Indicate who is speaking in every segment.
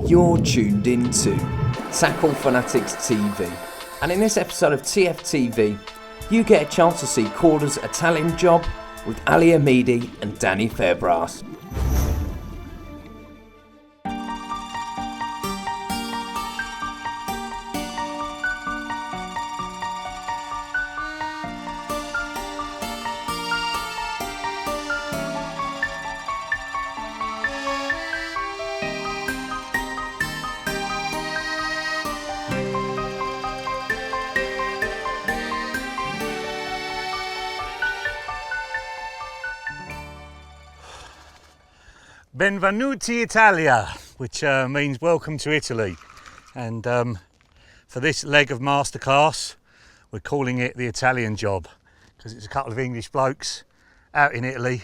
Speaker 1: You're tuned in to Tackle Fanatics TV, and in this episode of TFTV, you get a chance to see Korda's Italian job with Ali Hamidi and Danny Fairbrass.
Speaker 2: Benvenuti Italia, which means welcome to Italy. And for this leg of Masterclass, we're calling it the Italian job, because it's a couple of English blokes out in Italy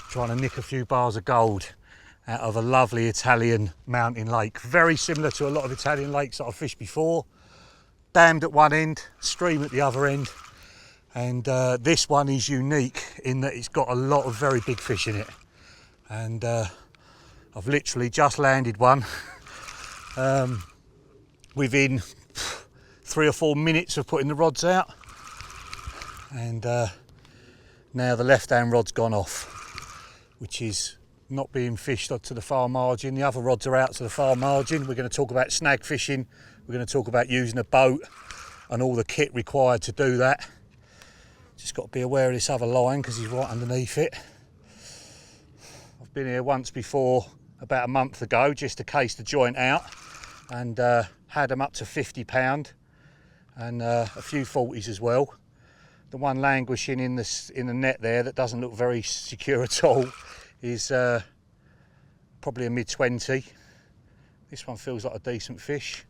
Speaker 2: trying to nick a few bars of gold out of a lovely Italian mountain lake. Very similar to a lot of Italian lakes that I've fished before. Dammed at one end, stream at the other end. And this one is unique in that it's got a lot of very big fish in it. And I've literally just landed one within 3 or 4 minutes of putting the rods out, and now the left hand rod's gone off, which is not being fished to the far margin. The other rods are out to the far margin. We're going to talk about snag fishing, we're going to talk about using a boat and all the kit required to do that. Just got to be aware of this other line because he's right underneath it. I've been here once before, about a month ago, just to case the joint out, and had them up to £50 and a few 40s as well. The one languishing in the net there that doesn't look very secure at all is probably a mid-20. This one feels like a decent fish.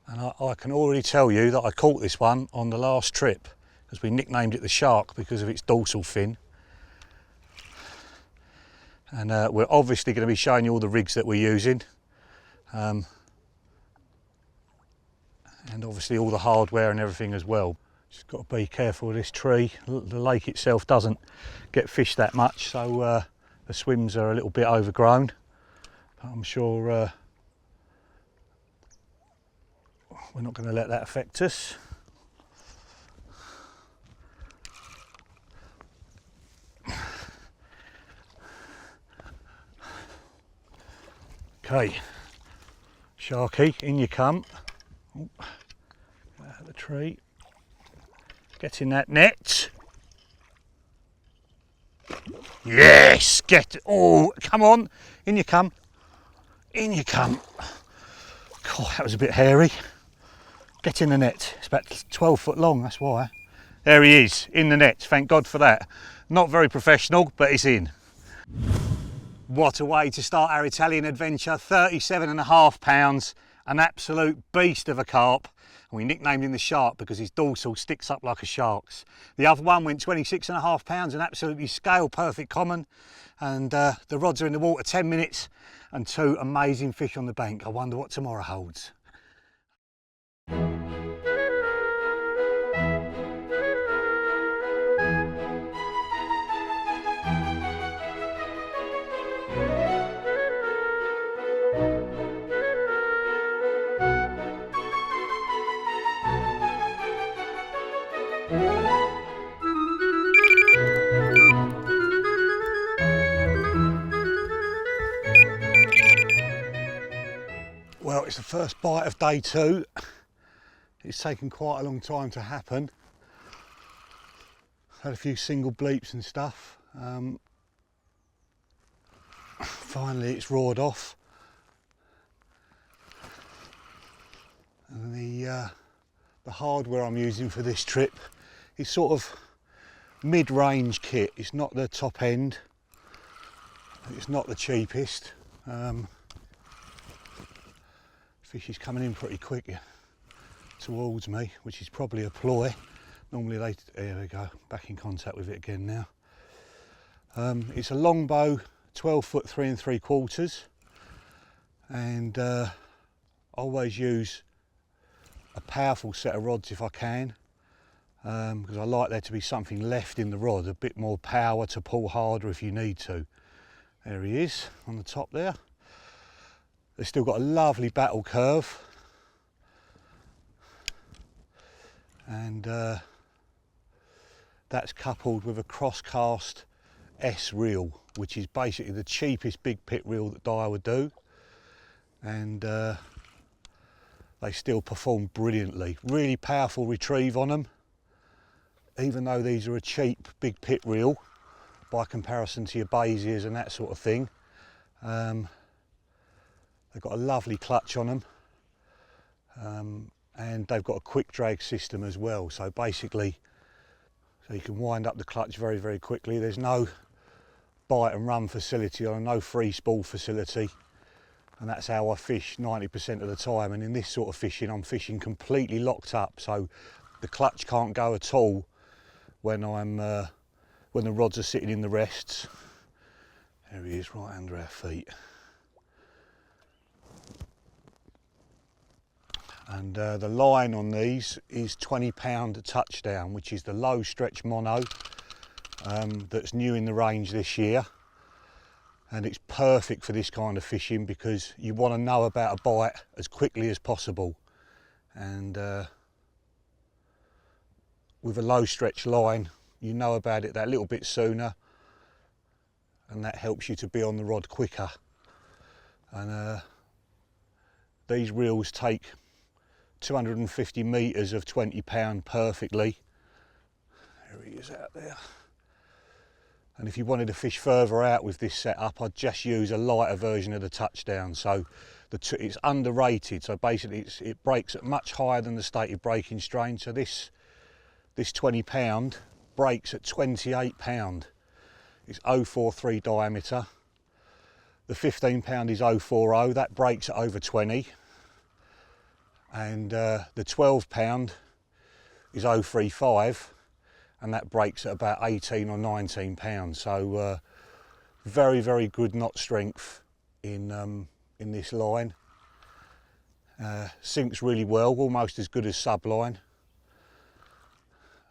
Speaker 2: And I can already tell you that I caught this one on the last trip, because we nicknamed it the shark because of its dorsal fin. And we're obviously going to be showing you all the rigs that we're using. And obviously all the hardware and everything as well. Just got to be careful with this tree. The lake itself doesn't get fished that much, so the swims are a little bit overgrown. But I'm sure we're not going to let that affect us. Okay, Sharky, in you come. Oh, get out of the tree. Get in that net. Yes, get it. Oh, come on, in you come. In you come. God, that was a bit hairy. Get in the net. It's about 12 foot long, that's why. There he is, in the net. Thank God for that. Not very professional, but it's in. What a way to start our Italian adventure. 37.5 pounds, an absolute beast of a carp. And we nicknamed him the shark because his dorsal sticks up like a shark's. The other one went 26.5 pounds, an absolutely scale perfect common. And the rods are in the water 10 minutes and 2 amazing fish on the bank. I wonder what tomorrow holds. Well, it's the first bite of day 2. It's taken quite a long time to happen. Had a few single bleeps and stuff. Finally it's roared off. And the hardware I'm using for this trip is sort of mid-range kit. It's not the top end. It's not the cheapest. Fish is coming in pretty quick towards me, which is probably a ploy. Normally they, there we go, back in contact with it again now. It's a longbow, 12 foot 3 3/4, and always use a powerful set of rods if I can. because I like there to be something left in the rod, a bit more power to pull harder if you need to. There he is on the top there. They've still got a lovely battle curve, and that's coupled with a cross-cast S reel, which is basically the cheapest big pit reel that Dyer would do, and they still perform brilliantly. Really powerful retrieve on them, even though these are a cheap big pit reel by comparison to your Bayesiers and that sort of thing. They've got a lovely clutch on them, and they've got a quick drag system as well, so basically you can wind up the clutch very, very quickly. There's no bite and run facility or no free spool facility, and that's how I fish 90% of the time. And in this sort of fishing, I'm fishing completely locked up, so the clutch can't go at all when the rods are sitting in the rests. There he is, right under our feet. And the line on these is £20 a touchdown, which is the low stretch mono that's new in the range this year. And it's perfect for this kind of fishing because you want to know about a bite as quickly as possible. And with a low stretch line, you know about it that little bit sooner, and that helps you to be on the rod quicker. And these reels take 250 metres of £20 perfectly. There he is out there. And if you wanted to fish further out with this setup, I'd just use a lighter version of the touchdown. So it's underrated, so basically it breaks at much higher than the stated breaking strain. So this £20 breaks at £28. It's 0.43 diameter. The £15 is 0.40, that breaks at over 20. And the £12 is 0.35, and that breaks at about 18 or 19 pounds. So very, very good knot strength in this line. Sinks really well, almost as good as subline,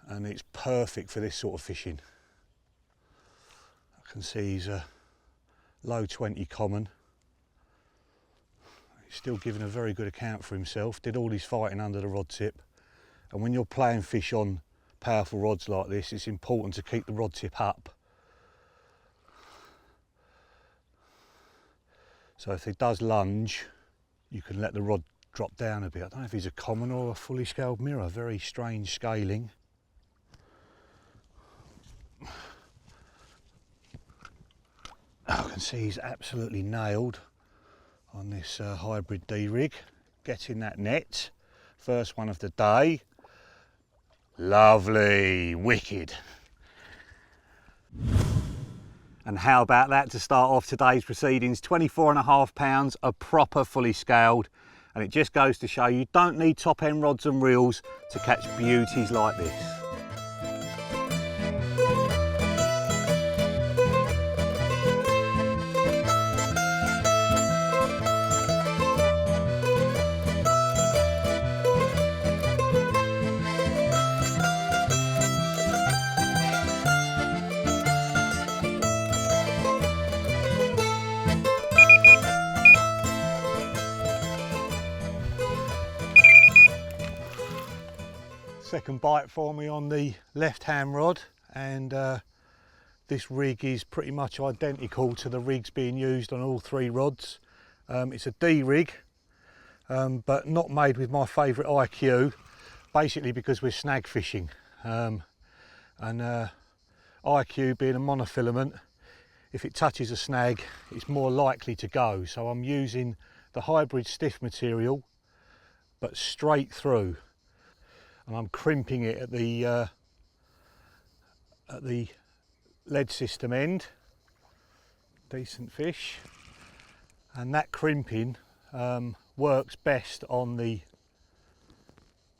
Speaker 2: and it's perfect for this sort of fishing. I can see he's a low 20 common. He's still giving a very good account for himself, did all his fighting under the rod tip. And when you're playing fish on powerful rods like this, it's important to keep the rod tip up. So if it does lunge, you can let the rod drop down a bit. I don't know if he's a common or a fully scaled mirror, very strange scaling. I can see he's absolutely nailed on this hybrid D-rig, getting that net. First one of the day. Lovely, wicked. And how about that to start off today's proceedings? 24.5 pounds, a proper fully scaled. And it just goes to show you don't need top end rods and reels to catch beauties like this. Second bite for me on the left hand rod, and this rig is pretty much identical to the rigs being used on all three rods. It's a D rig, but not made with my favourite IQ, basically because we're snag fishing, and IQ being a monofilament, if it touches a snag it's more likely to go, so I'm using the hybrid stiff material but straight through. And I'm crimping it at the lead system end. Decent fish, and that crimping works best on the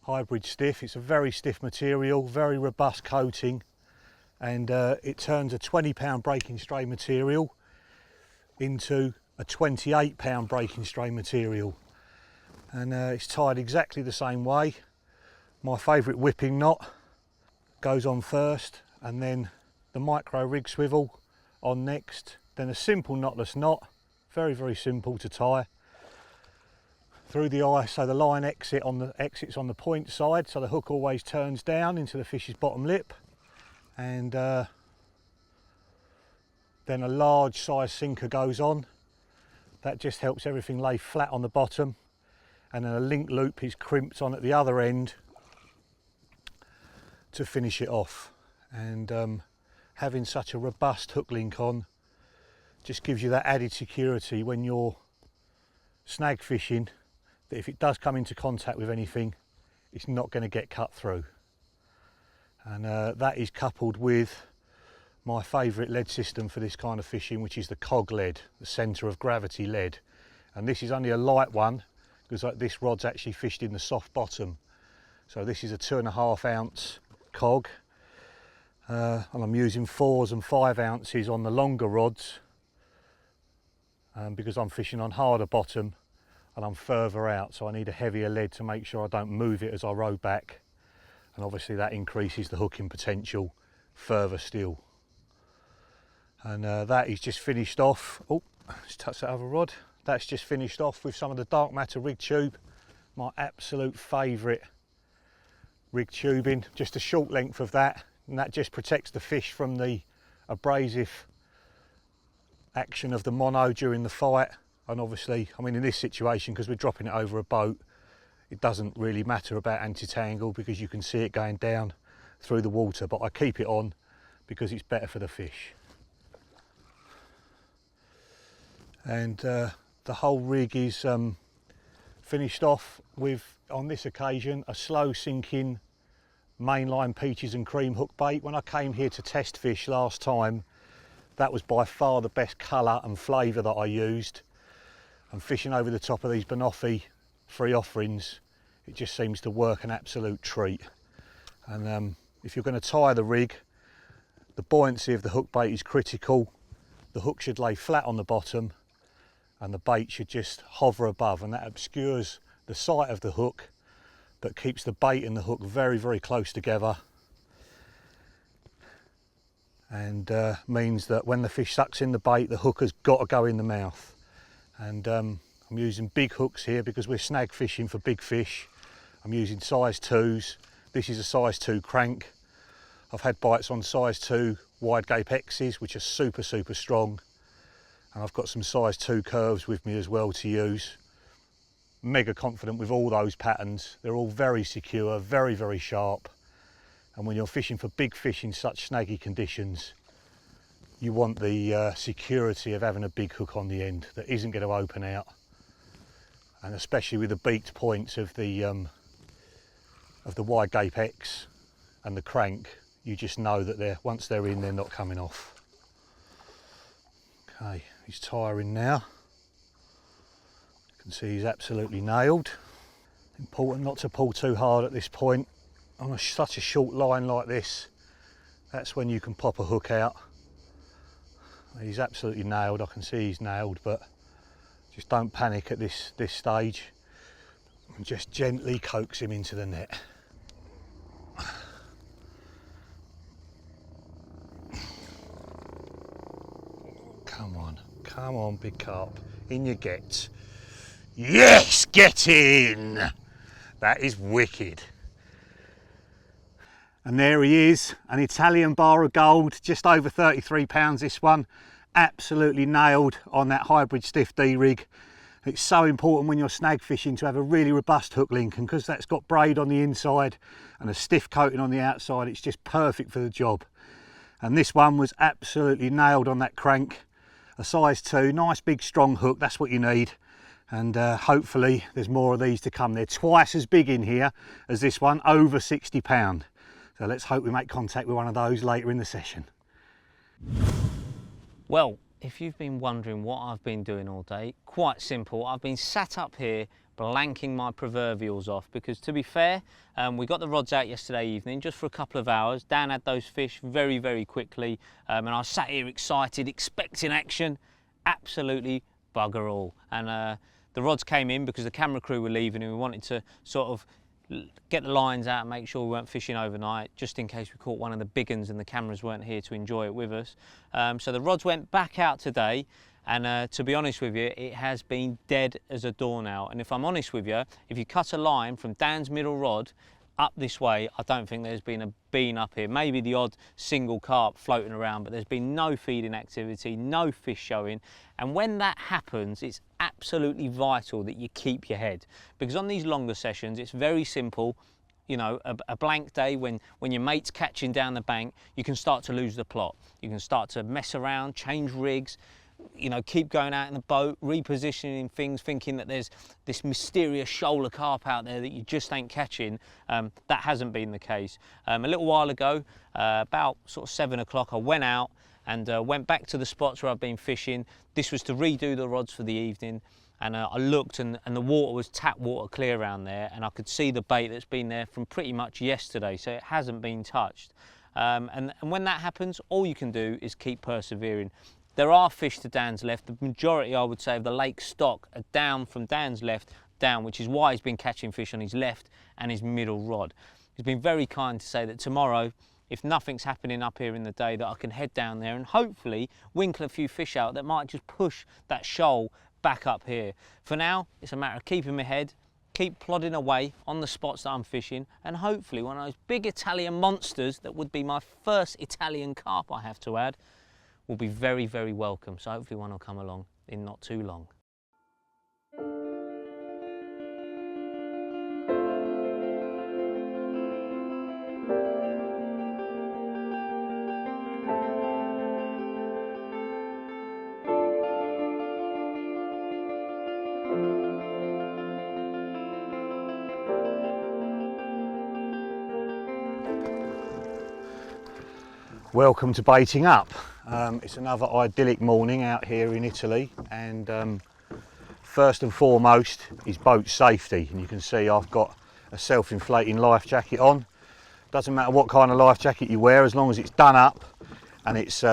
Speaker 2: hybrid stiff. It's a very stiff material, very robust coating, and it turns a £20 breaking strain material into a £28 breaking strain material, and it's tied exactly the same way. My favourite whipping knot, goes on first, and then the micro rig swivel on next, then a simple knotless knot, very, very simple to tie through the eye, so the line exits on the point side, so the hook always turns down into the fish's bottom lip, and then a large size sinker goes on. That just helps everything lay flat on the bottom, and then a link loop is crimped on at the other end to finish it off. And having such a robust hook link on just gives you that added security when you're snag fishing, that if it does come into contact with anything, it's not going to get cut through. And that is coupled with my favourite lead system for this kind of fishing, which is the cog lead, the centre of gravity lead. And this is only a light one, because this rod's actually fished in the soft bottom. So this is a 2.5 ounce cog, and I'm using 4s and 5 ounces on the longer rods, because I'm fishing on harder bottom and I'm further out, so I need a heavier lead to make sure I don't move it as I row back, and obviously that increases the hooking potential further still. And that is just finished off. Oh, just touch that other rod. That's just finished off with some of the dark matter rig tube, my absolute favourite rig tubing. Just a short length of that, and that just protects the fish from the abrasive action of the mono during the fight. And obviously, I mean, in this situation, because we're dropping it over a boat, it doesn't really matter about anti-tangle because you can see it going down through the water, but I keep it on because it's better for the fish. And the whole rig is finished off with, on this occasion, a slow sinking mainline peaches and cream hook bait. When I came here to test fish last time, that was by far the best colour and flavour that I used. And fishing over the top of these Banoffee free offerings, it just seems to work an absolute treat. And if you're going to tie the rig, the buoyancy of the hook bait is critical. The hook should lay flat on the bottom and the bait should just hover above, and that obscures the sight of the hook but keeps the bait and the hook very, very close together, and means that when the fish sucks in the bait, the hook has got to go in the mouth. And I'm using big hooks here because we're snag fishing for big fish. I'm using size 2s. This is a size 2 crank. I've had bites on size 2 wide gape X's, which are super, super strong. And I've got some size 2 curves with me as well to use. Mega confident with all those patterns. They're all very secure, very, very sharp. And when you're fishing for big fish in such snaggy conditions, you want the security of having a big hook on the end that isn't going to open out. And especially with the beaked points of the wide gape X and the crank, you just know that once they're in, they're not coming off. Okay, he's tiring now. You can see he's absolutely nailed. Important not to pull too hard at this point. On such a short line like this, that's when you can pop a hook out. He's absolutely nailed. I can see he's nailed, but just don't panic at this stage. And just gently coax him into the net. Come on, big carp. In you get. Yes, get in! That is wicked. And there he is, an Italian bar of gold, just over 33 pounds this one. Absolutely nailed on that hybrid stiff D rig. It's so important when you're snag fishing to have a really robust hook link, and because that's got braid on the inside and a stiff coating on the outside, it's just perfect for the job. And this one was absolutely nailed on that crank. A size 2, nice big strong hook, that's what you need. And hopefully there's more of these to come. They're twice as big in here as this one, over 60 pound. So let's hope we make contact with one of those later in the session.
Speaker 3: Well, if you've been wondering what I've been doing all day, quite simple. I've been sat up here blanking my proverbials off because, to be fair, we got the rods out yesterday evening just for a couple of hours. Dan had those fish very, very quickly, and I sat here excited, expecting action. Absolutely bugger all. And the rods came in because the camera crew were leaving and we wanted to sort of get the lines out and make sure we weren't fishing overnight, just in case we caught one of the big uns and the cameras weren't here to enjoy it with us. So the rods went back out today, and to be honest with you, it has been dead as a doornail. And if I'm honest with you, if you cut a line from Dan's middle rod up this way, I don't think there's been a bean up here. Maybe the odd single carp floating around, but there's been no feeding activity, no fish showing. And when that happens, it's absolutely vital that you keep your head, because on these longer sessions, it's very simple. You know, a blank day when your mate's catching down the bank, you can start to lose the plot. You can start to mess around, change rigs, you know, keep going out in the boat, repositioning things, thinking that there's this mysterious shoal of carp out there that you just ain't catching. That hasn't been the case. A little while ago, about sort of 7 o'clock, I went out and went back to the spots where I've been fishing. This was to redo the rods for the evening. And I looked, and the water was tap water clear around there, and I could see the bait that's been there from pretty much yesterday, so it hasn't been touched. And when that happens, all you can do is keep persevering. There are fish to Dan's left. The majority, I would say, of the lake stock are down from Dan's left down, which is why he's been catching fish on his left and his middle rod. He's been very kind to say that tomorrow, if nothing's happening up here in the day, that I can head down there and hopefully winkle a few fish out that might just push that shoal back up here. For now, it's a matter of keeping my head, keep plodding away on the spots that I'm fishing, and hopefully one of those big Italian monsters that would be my first Italian carp, I have to add, will be very, very welcome. So hopefully one will come along in not too long.
Speaker 2: Welcome to Baiting Up. It's another idyllic morning out here in Italy, and first and foremost is boat safety. And you can see I've got a self-inflating life jacket on. Doesn't matter what kind of life jacket you wear, as long as it's done up and it's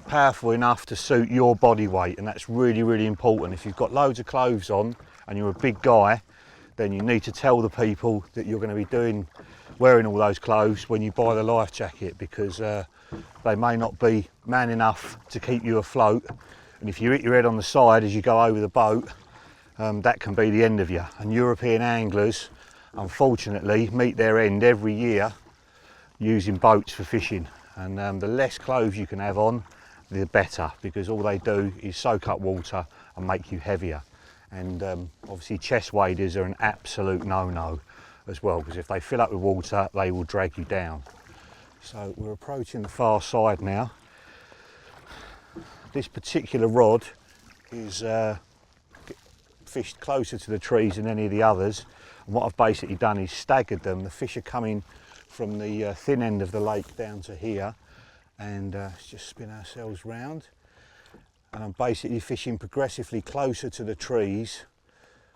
Speaker 2: powerful enough to suit your body weight, and that's really, really important. If you've got loads of clothes on and you're a big guy, then you need to tell the people that you're going to be wearing all those clothes when you buy the life jacket, because they may not be man enough to keep you afloat, and if you hit your head on the side as you go over the boat, that can be the end of you. And European anglers, unfortunately, meet their end every year using boats for fishing, and the less clothes you can have on, the better, because all they do is soak up water and make you heavier. And obviously chest waders are an absolute no-no as well, because if they fill up with water, they will drag you down. So we're approaching the far side now. This particular rod is fished closer to the trees than any of the others, and what I've basically done is staggered them. The fish are coming from the thin end of the lake down to here, and let's just spin ourselves round, and I'm basically fishing progressively closer to the trees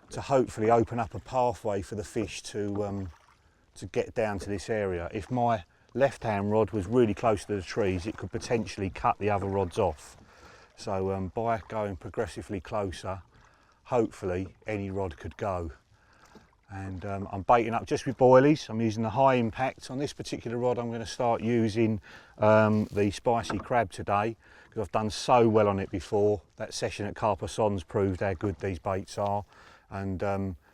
Speaker 2: to hopefully open up a pathway for the fish to get down to this area. If my left-hand rod was really close to the trees, it could potentially cut the other rods off. So by going progressively closer, hopefully any rod could go. And I'm baiting up just with boilies. I'm using the high impact. On this particular rod, I'm going to start using the spicy crab today, because I've done so well on it before. That session at Carcassonne's proved how good these baits are. And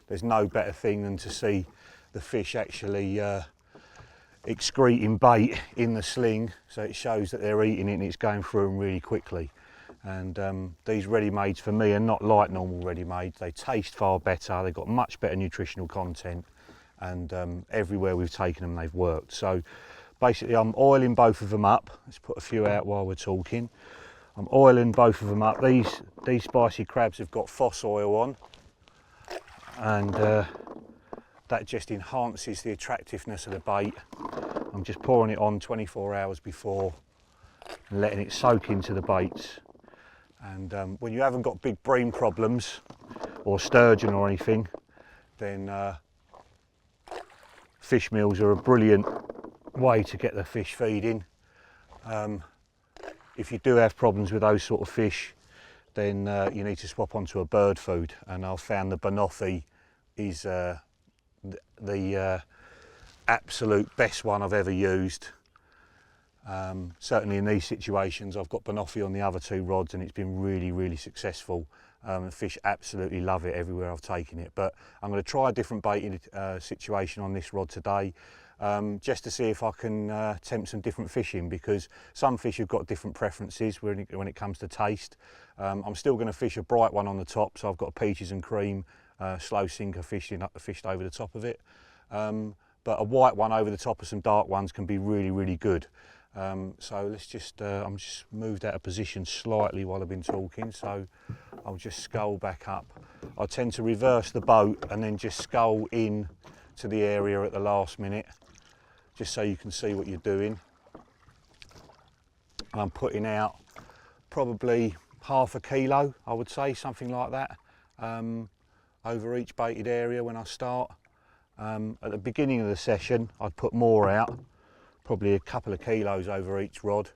Speaker 2: there's no better thing than to see the fish actually excreting bait in the sling, so it shows that they're eating it and it's going through them really quickly. And these ready-mades for me are not like normal ready-mades. They taste far better, they've got much better nutritional content, and everywhere we've taken them they've worked. So basically I'm oiling both of them up. Let's put a few out while we're talking. I'm oiling both of them up. These spicy crabs have got Foss oil on, and that just enhances the attractiveness of the bait. I'm just pouring it on 24 hours before and letting it soak into the baits. And when you haven't got big bream problems or sturgeon or anything, then fish meals are a brilliant way to get the fish feeding. If you do have problems with those sort of fish, then you need to swap onto a bird food, and I've found the banoffee is the absolute best one I've ever used. Certainly in these situations, I've got banoffee on the other 2 rods and it's been really successful. The fish absolutely love it everywhere I've taken it. But I'm going to try a different baiting situation on this rod today, just to see if I can tempt some different fishing, because some fish have got different preferences when it comes to taste. I'm still going to fish a bright one on the top, so I've got a peaches and cream slow sinker fished over the top of it. But a white one over the top of some dark ones can be really good. So let's just, I'm just moved out of position slightly while I've been talking, so I'll just scull back up. I tend to reverse the boat and then just scull in to the area at the last minute, just so you can see what you're doing. I'm putting out probably half a kilo, I would say, something like that, over each baited area when I start. At the beginning of the session, I'd put more out, probably a couple of kilos over each rod,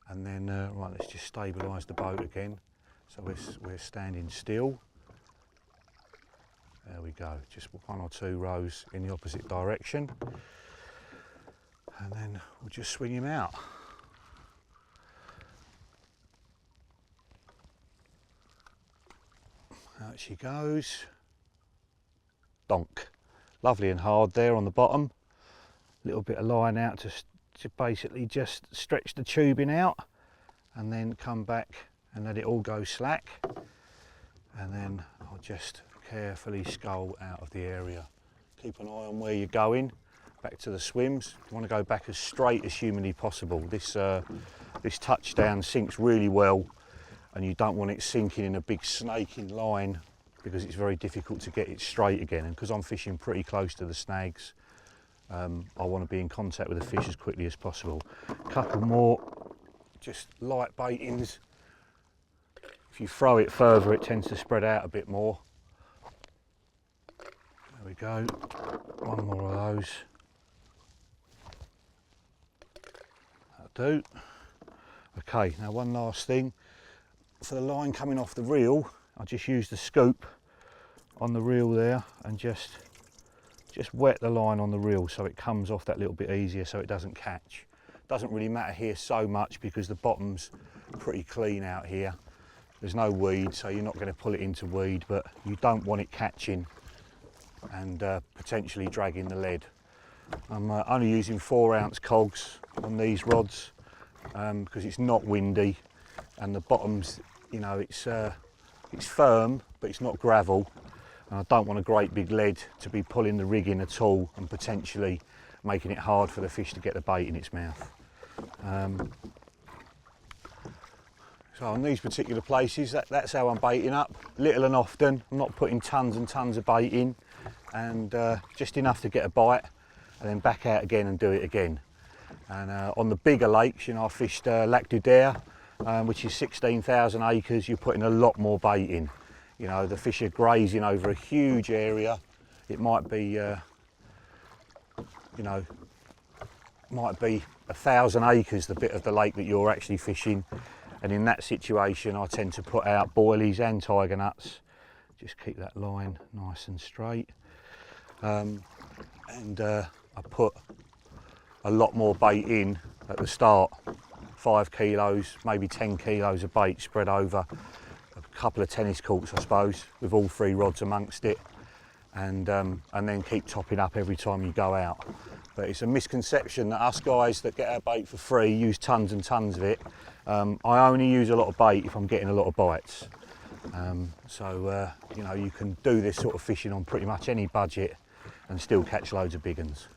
Speaker 2: and then right, let's just stabilise the boat again, so we're standing still. There we go, just 1 or 2 rows in the opposite direction, and then we'll just swing him out. Out she goes. Donk. Lovely and hard there on the bottom. Little bit of line out to basically just stretch the tubing out, and then come back and let it all go slack, and then I'll just carefully scull out of the area. Keep an eye on where you're going. Back to the swims. You want to go back as straight as humanly possible. This touchdown sinks really well, and you don't want it sinking in a big snaking line, because it's very difficult to get it straight again. And because I'm fishing pretty close to the snags, I want to be in contact with the fish as quickly as possible. A couple more just light baitings. If you throw it further, it tends to spread out a bit more. There we go, 1 more of those. That'll do. Okay, now one last thing. For the line coming off the reel, I just use the scoop on the reel there and just wet the line on the reel so it comes off that little bit easier, so it doesn't catch. Doesn't really matter here so much because the bottom's pretty clean out here. There's no weed, so you're not going to pull it into weed, but you don't want it catching and potentially dragging the lead. I'm only using 4-ounce cogs on these rods because it's not windy, and the bottom's, you know, it's firm, but it's not gravel. And I don't want a great big lead to be pulling the rig in at all and potentially making it hard for the fish to get the bait in its mouth. So on these particular places, that's how I'm baiting up, little and often. I'm not putting tons and tons of bait in, and just enough to get a bite, and then back out again and do it again. And on the bigger lakes, you know, I fished Lac du Der, which is 16,000 acres. You're putting a lot more bait in. You know, the fish are grazing over a huge area. It might be, you know, might be 1,000 acres, the bit of the lake that you're actually fishing. And in that situation, I tend to put out boilies and tiger nuts. Just keep that line nice and straight. I put a lot more bait in at the start. 5 kilos, maybe 10 kilos of bait spread over a couple of tennis courts, I suppose, with all 3 rods amongst it, and then keep topping up every time you go out. But it's a misconception that us guys that get our bait for free use tons and tons of it. I only use a lot of bait if I'm getting a lot of bites. You know, you can do this sort of fishing on pretty much any budget and still catch loads of big uns.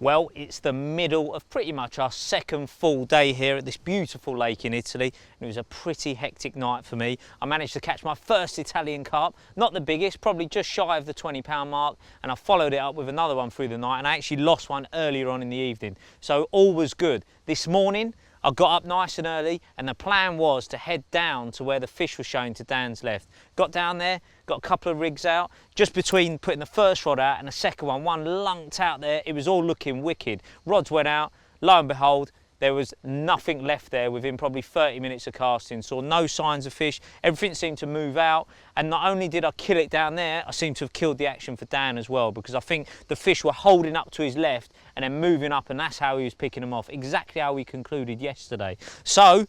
Speaker 3: Well, it's the middle of pretty much our second full day here at this beautiful lake in Italy, and it was a pretty hectic night for me. I managed to catch my first Italian carp, not the biggest, probably just shy of the 20-pound mark, and I followed it up with another one through the night, and I actually lost one earlier on in the evening. So all was good. This morning, I got up nice and early, and the plan was to head down to where the fish was showing to Dan's left. Got down there, got a couple of rigs out. Just between putting the first rod out and the second one lunked out there. It was all looking wicked. Rods went out, lo and behold, there was nothing left there within probably 30 minutes of casting. Saw no signs of fish, everything seemed to move out, and not only did I kill it down there, I seem to have killed the action for Dan as well, because I think the fish were holding up to his left and then moving up, and that's how he was picking them off, exactly how we concluded yesterday. So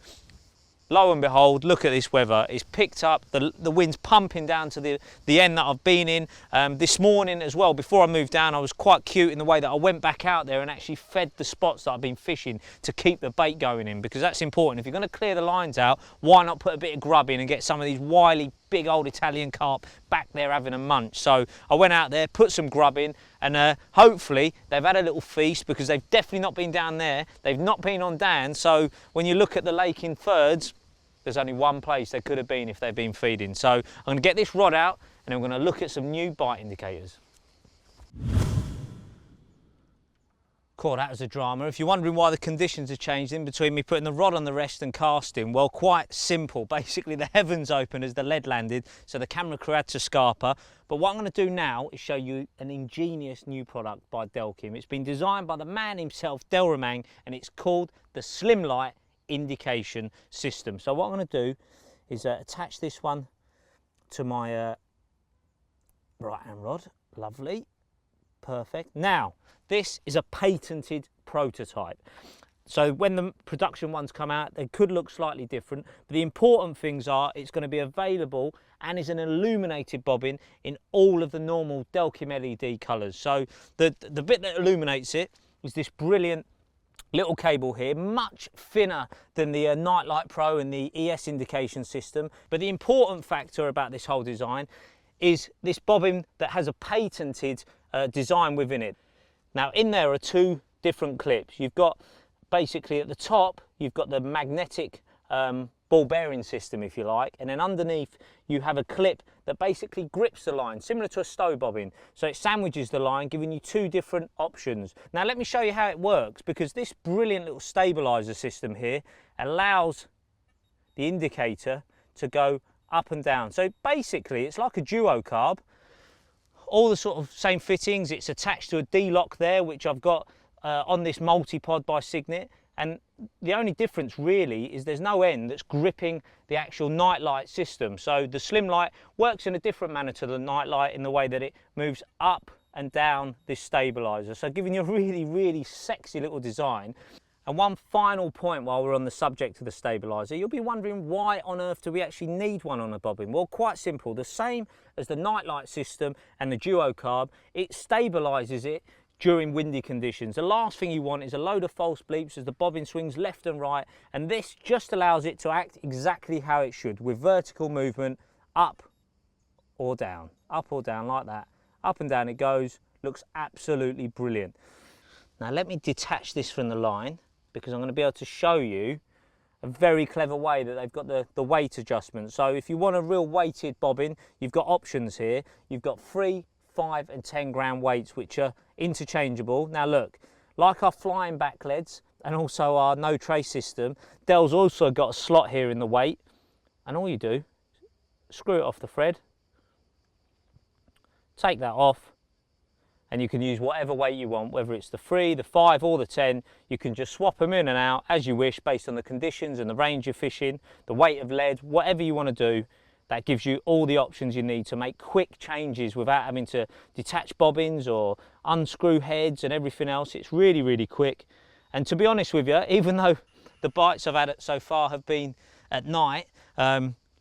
Speaker 3: lo and behold, look at this weather. It's picked up, the wind's pumping down to the end that I've been in. This morning as well, before I moved down, I was quite cute in the way that I went back out there and actually fed the spots that I've been fishing to keep the bait going in, because that's important. If you're going to clear the lines out, why not put a bit of grub in and get some of these wily, big old Italian carp back there having a munch. So I went out there, put some grub in, and hopefully they've had a little feast, because they've definitely not been down there. They've not been on Dan. So when you look at the lake in thirds, there's only one place they could have been if they've been feeding. So I'm going to get this rod out and I'm going to look at some new bite indicators. Cool, that was a drama. If you're wondering why the conditions have changed in between me putting the rod on the rest and casting, well, quite simple. Basically, the heavens opened as the lead landed, so the camera crew had to scarper. But what I'm going to do now is show you an ingenious new product by Delkim. It's been designed by the man himself, Del Romang, and it's called the Slim Light indication system. So what I'm going to do is attach this one to my right hand rod. Lovely, perfect. Now this is a patented prototype, so when the production ones come out they could look slightly different, but the important things are it's going to be available and is an illuminated bobbin in all of the normal Delkim LED colours. So the bit that illuminates it is this brilliant little cable here, much thinner than the Nightlight Pro and the ES indication system. But the important factor about this whole design is this bobbin that has a patented design within it. Now in there are two different clips. You've got basically at the top, you've got the magnetic ball bearing system, if you like, and then underneath you have a clip that basically grips the line, similar to a stow bobbin. So it sandwiches the line, giving you two different options. Now let me show you how it works, because this brilliant little stabilizer system here allows the indicator to go up and down. So basically it's like a duo carb, all the sort of same fittings. It's attached to a D-lock there, which I've got on this multi-pod by Signet. And the only difference really is there's no end that's gripping the actual Nightlight system. So the Slim Light works in a different manner to the Nightlight in the way that it moves up and down this stabilizer. So giving you a really, really sexy little design. And one final point while we're on the subject of the stabilizer, you'll be wondering why on earth do we actually need one on a bobbin? Well, quite simple. The same as the Nightlight system and the duo carb, it stabilizes it during windy conditions. The last thing you want is a load of false bleeps as the bobbin swings left and right, and this just allows it to act exactly how it should, with vertical movement up or down like that. Up and down it goes, looks absolutely brilliant. Now let me detach this from the line, because I'm going to be able to show you a very clever way that they've got the weight adjustment. So if you want a real weighted bobbin, you've got options here. You've got 3, 5 and 10 gram weights, which are interchangeable. Now look, like our flying back leads and also our no trace system, Del's also got a slot here in the weight, and all you do, screw it off the thread, take that off, and you can use whatever weight you want, whether it's the 3, the 5 or the 10. You can just swap them in and out as you wish based on the conditions and the range you're fishing, the weight of lead, whatever you want to do. That gives you all the options you need to make quick changes without having to detach bobbins or unscrew heads and everything else. It's really, really quick. And to be honest with you, even though the bites I've had so far have been at night,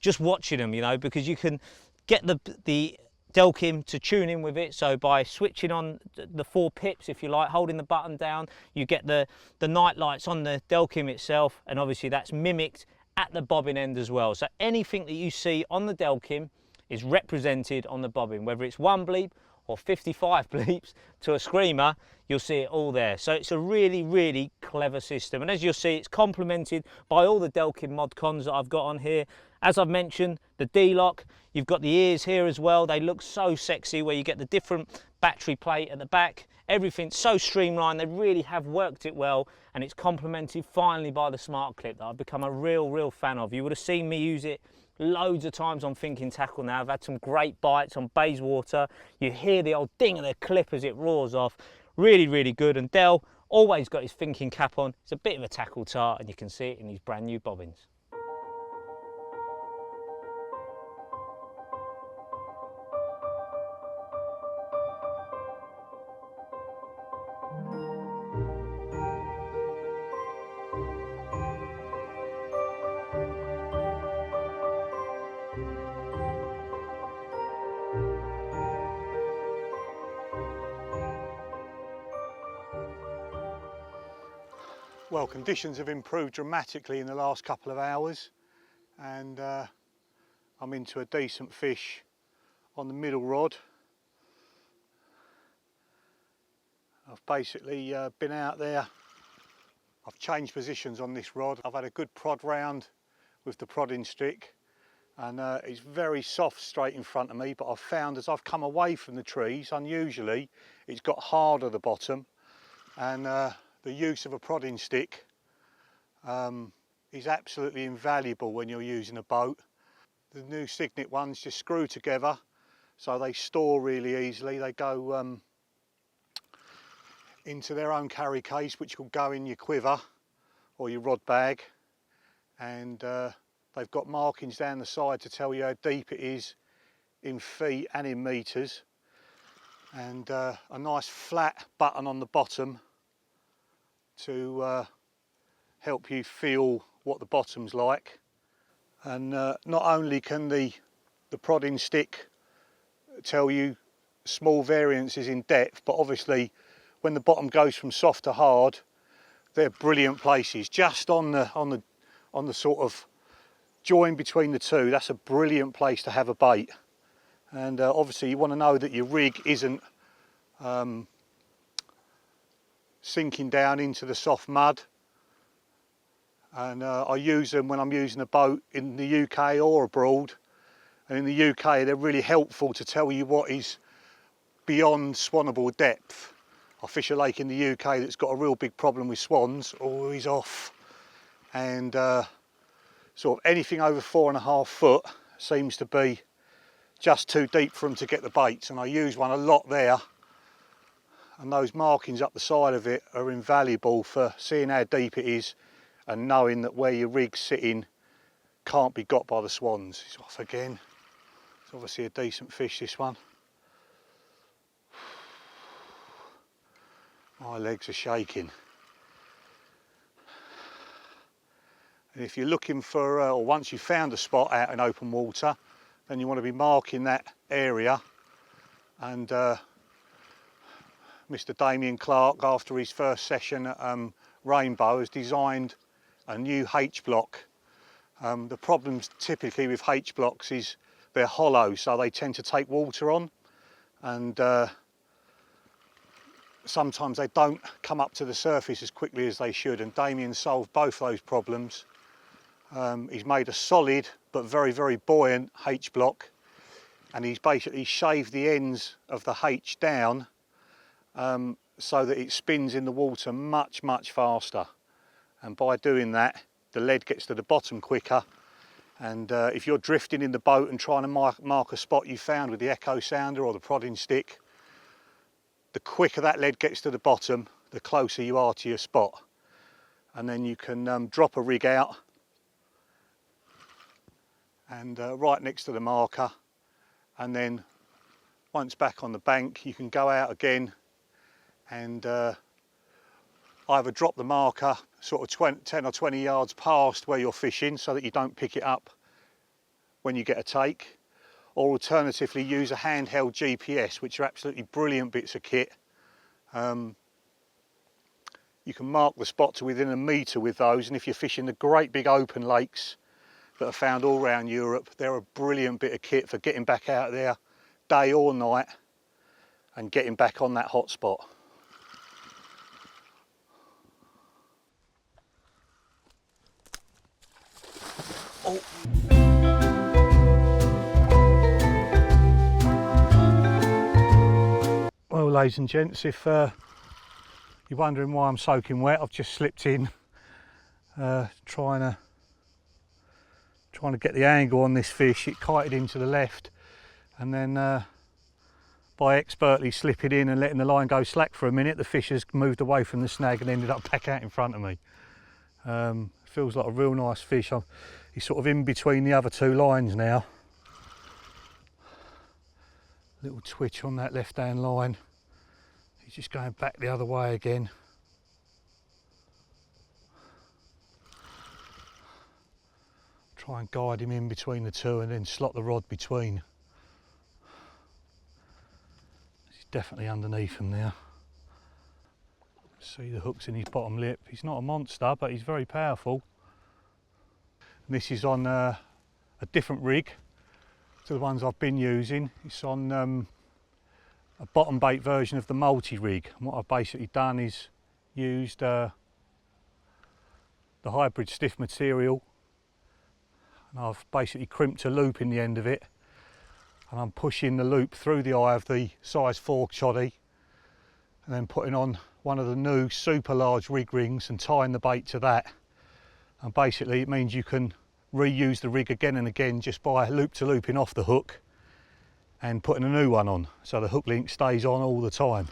Speaker 3: just watching them, you know, because you can get the Delkim to tune in with it. So by switching on the 4 pips, if you like, holding the button down, you get the night lights on the Delkim itself, and obviously that's mimicked at the bobbin end as well. So anything that you see on the Delkim is represented on the bobbin, whether it's 1 bleep or 55 bleeps to a screamer, you'll see it all there. So it's a really, really clever system. And as you'll see, it's complemented by all the Delkim mod cons that I've got on here. As I've mentioned, the D-lock, you've got the ears here as well. They look so sexy, where you get the different battery plate at the back. Everything's so streamlined. They really have worked it well, and it's complemented finally by the smart clip that I've become a real fan of. You would have seen me use it loads of times on thinking tackle now. I've had some great bites on Bayswater. You hear the old ding of the clip as it roars off. Really, really good. And Del Always got his thinking cap on. It's a bit of a tackle tart, and you can see it in his brand new bobbins.
Speaker 2: Well, conditions have improved dramatically in the last couple of hours, and I'm into a decent fish on the middle rod. I've basically been out there, I've changed positions on this rod. I've had a good prod round with the prodding stick, and it's very soft straight in front of me, but I've found as I've come away from the trees, unusually, it's got hard at the bottom, and the use of a prodding stick is absolutely invaluable when you're using a boat. The new Signet ones just screw together, so they store really easily. They go into their own carry case, which will go in your quiver or your rod bag, and they've got markings down the side to tell you how deep it is in feet and in metres, and a nice flat button on the bottom to help you feel what the bottom's like. And not only can the prodding stick tell you small variances in depth, but obviously when the bottom goes from soft to hard, they're brilliant places. Just on the sort of join between the two, that's a brilliant place to have a bait. And obviously you want to know that your rig isn't sinking down into the soft mud, and I use them when I'm using a boat in the UK or abroad, and in the UK they're really helpful to tell you what is beyond swannable depth. I fish a lake in the UK that's got a real big problem with swans, always off, and sort of anything over 4.5 foot seems to be just too deep for them to get the baits, and I use one a lot there. And those markings up the side of it are invaluable for seeing how deep it is and knowing that where your rig's sitting can't be got by the swans. It's off again. It's obviously a decent fish, this one. My legs are shaking. And if you're looking for, or once you've found a spot out in open water, then you want to be marking that area. And Mr. Damien Clark, after his first session at Rainbow, has designed a new H block. The problems typically with H blocks is they're hollow, so they tend to take water on, and sometimes they don't come up to the surface as quickly as they should, and Damien solved both those problems. He's made a solid but very, very buoyant H block, and he's basically shaved the ends of the H down so that it spins in the water much, much faster. And by doing that, the lead gets to the bottom quicker. And if you're drifting in the boat and trying to mark a spot you found with the echo sounder or the prodding stick, the quicker that lead gets to the bottom, the closer you are to your spot. And then you can drop a rig out and right next to the marker, and then once back on the bank you can go out again and either drop the marker sort of 10 or 20 yards past where you're fishing so that you don't pick it up when you get a take, or alternatively use a handheld GPS, which are absolutely brilliant bits of kit. You can mark the spot to within a metre with those, and if you're fishing the great big open lakes that are found all around Europe, they're a brilliant bit of kit for getting back out there day or night and getting back on that hot spot. Oh. Well, ladies and gents, if you're wondering why I'm soaking wet, I've just slipped in trying to get the angle on this fish. It kited in to the left, and then by expertly slipping in and letting the line go slack for a minute, the fish has moved away from the snag and ended up back out in front of me. Feels like a real nice fish. He's sort of in between the other two lines now. Little twitch on that left hand line. He's just going back the other way again. Try and guide him in between the two and then slot the rod between. He's definitely underneath him now. See the hooks in his bottom lip. He's not a monster, but he's very powerful. And this is on a different rig to the ones I've been using. It's on a bottom bait version of the multi-rig. And what I've basically done is used the hybrid stiff material, and I've basically crimped a loop in the end of it, and I'm pushing the loop through the eye of the size 4 choddy and then putting on one of the new super large rig rings and tying the bait to that. And basically it means you can reuse the rig again and again just by loop to looping off the hook and putting a new one on, so the hook link stays on all the time.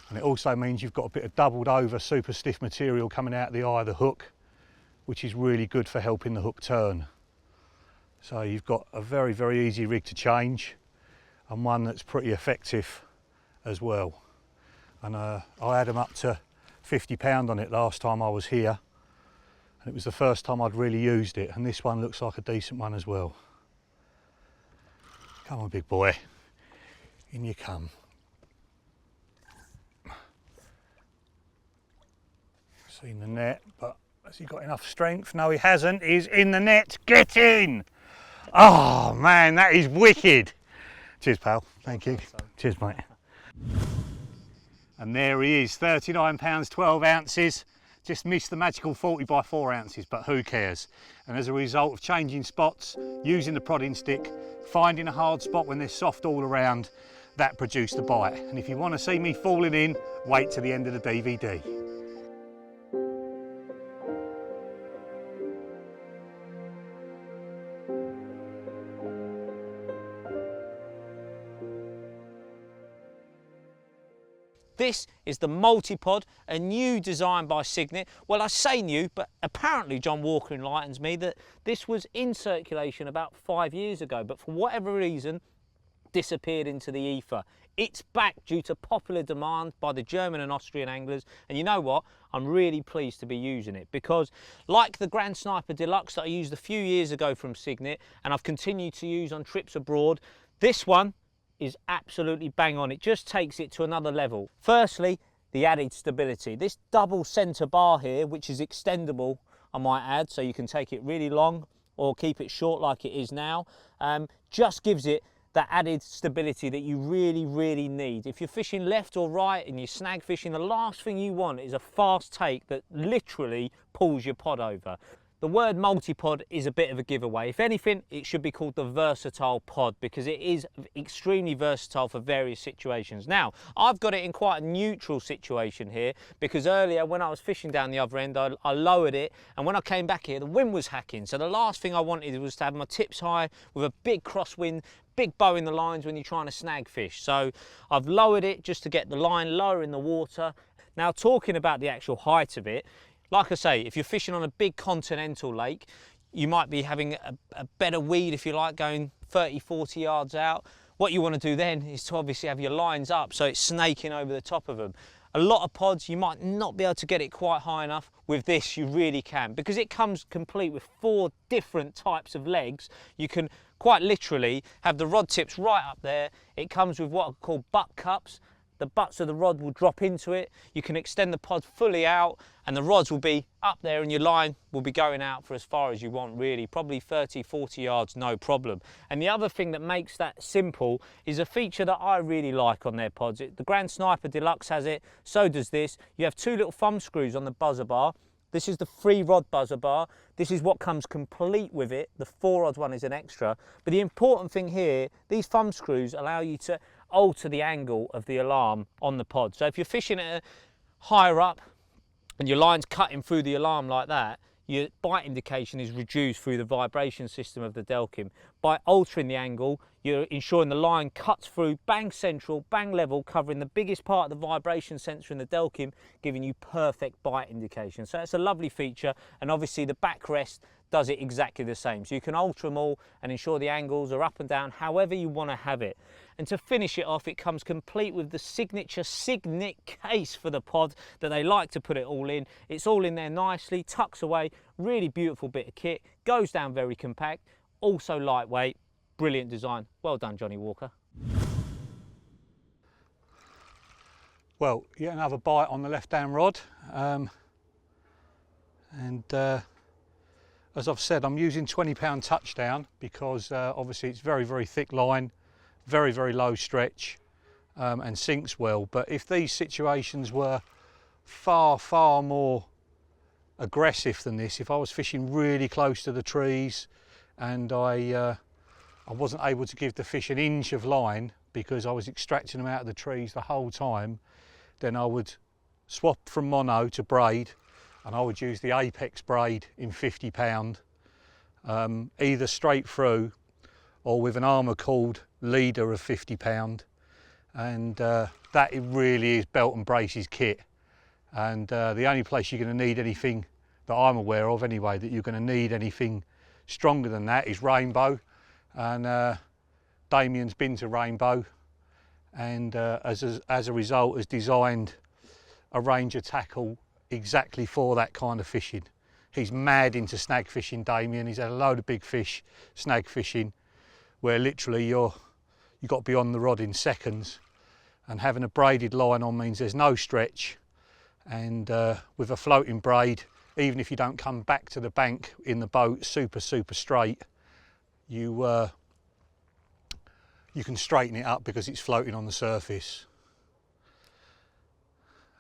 Speaker 2: And it also means you've got a bit of doubled over super stiff material coming out the eye of the hook, which is really good for helping the hook turn. So you've got a very, very easy rig to change, and one that's pretty effective as well. And I had them up to £50 on it last time I was here, and it was the first time I'd really used it, and this one looks like a decent one as well. Come on, big boy, in you come. Seen the net, but has he got enough strength? No, he hasn't. He's in the net. Get in! Oh man, that is wicked. Cheers, pal. Thank you. Cheers, mate. And there he is, £39, 12 ounces. Just missed the magical 40 by 4 ounces, but who cares? And as a result of changing spots, using the prodding stick, finding a hard spot when they're soft all around, that produced the bite. And if you want to see me falling in, wait to the end of the DVD.
Speaker 3: This is the Multipod, a new design by Signet. Well, I say new, but apparently John Walker enlightens me that this was in circulation about 5 years ago, but for whatever reason, disappeared into the ether. It's back due to popular demand by the German and Austrian anglers, and you know what? I'm really pleased to be using it because, like the Grand Sniper Deluxe that I used a few years ago from Signet, and I've continued to use on trips abroad, this one is absolutely bang on. It just takes it to another level. Firstly, the added stability. This double centre bar here, which is extendable, I might add, so you can take it really long or keep it short like it is now, just gives it that added stability that you really, really need. If you're fishing left or right and you're snag fishing, the last thing you want is a fast take that literally pulls your pod over. The word multipod is a bit of a giveaway. If anything, it should be called the versatile pod because it is extremely versatile for various situations. Now, I've got it in quite a neutral situation here because earlier when I was fishing down the other end, I lowered it, and when I came back here, the wind was hacking. So the last thing I wanted was to have my tips high with a big crosswind, big bow in the lines when you're trying to snag fish. So I've lowered it just to get the line lower in the water. Now, talking about the actual height of it, like I say, if you're fishing on a big continental lake, you might be having a better weed, if you like, going 30, 40 yards out. What you want to do then is to obviously have your lines up so it's snaking over the top of them. A lot of pods, you might not be able to get it quite high enough. With this, you really can, because it comes complete with 4 different types of legs. You can quite literally have the rod tips right up there. It comes with what are called butt cups. The butts of the rod will drop into it. You can extend the pod fully out and the rods will be up there and your line will be going out for as far as you want, really, probably 30, 40 yards, no problem. And the other thing that makes that simple is a feature that I really like on their pods. The Grand Sniper Deluxe has it, so does this. You have 2 little thumb screws on the buzzer bar. This is the 3-rod buzzer bar. This is what comes complete with it. The 4-rod one is an extra. But the important thing here, these thumb screws allow you to alter the angle of the alarm on the pod. So if you're fishing at higher up and your line's cutting through the alarm like that, your bite indication is reduced through the vibration system of the delkim. By altering the angle, you're ensuring the line cuts through, bang central, bang level, covering the biggest part of the vibration sensor in the delkim, giving you perfect bite indication. So that's a lovely feature, and obviously the backrest does it exactly the same. So you can alter them all and ensure the angles are up and down however you want to have it. And to finish it off, it comes complete with the signature Signet case for the pod that they like to put it all in. It's all in there nicely, tucks away, really beautiful bit of kit, goes down very compact, also lightweight, brilliant design. Well done, Johnny Walker.
Speaker 2: Well, yet another bite on the left-hand rod. As I've said, I'm using 20-pound touchdown because obviously it's very, very thick line, very, very low stretch, and sinks well. But if these situations were far, far more aggressive than this, if I was fishing really close to the trees and I wasn't able to give the fish an inch of line because I was extracting them out of the trees the whole time, then I would swap from mono to braid, and I would use the Apex braid in 50-pound, either straight through or with an armour cord leader of 50-pound, and that it really is belt and braces kit. And the only place you're going to need anything that I'm aware of anyway, that you're going to need anything stronger than that, is Rainbow. And Damien's been to Rainbow, and as a result has designed a range of tackle exactly for that kind of fishing. He's mad into snag fishing, Damien. He's had a load of big fish snag fishing where literally you've got to be on the rod in seconds, and having a braided line on means there's no stretch, and with a floating braid, even if you don't come back to the bank in the boat super straight, you can straighten it up because it's floating on the surface.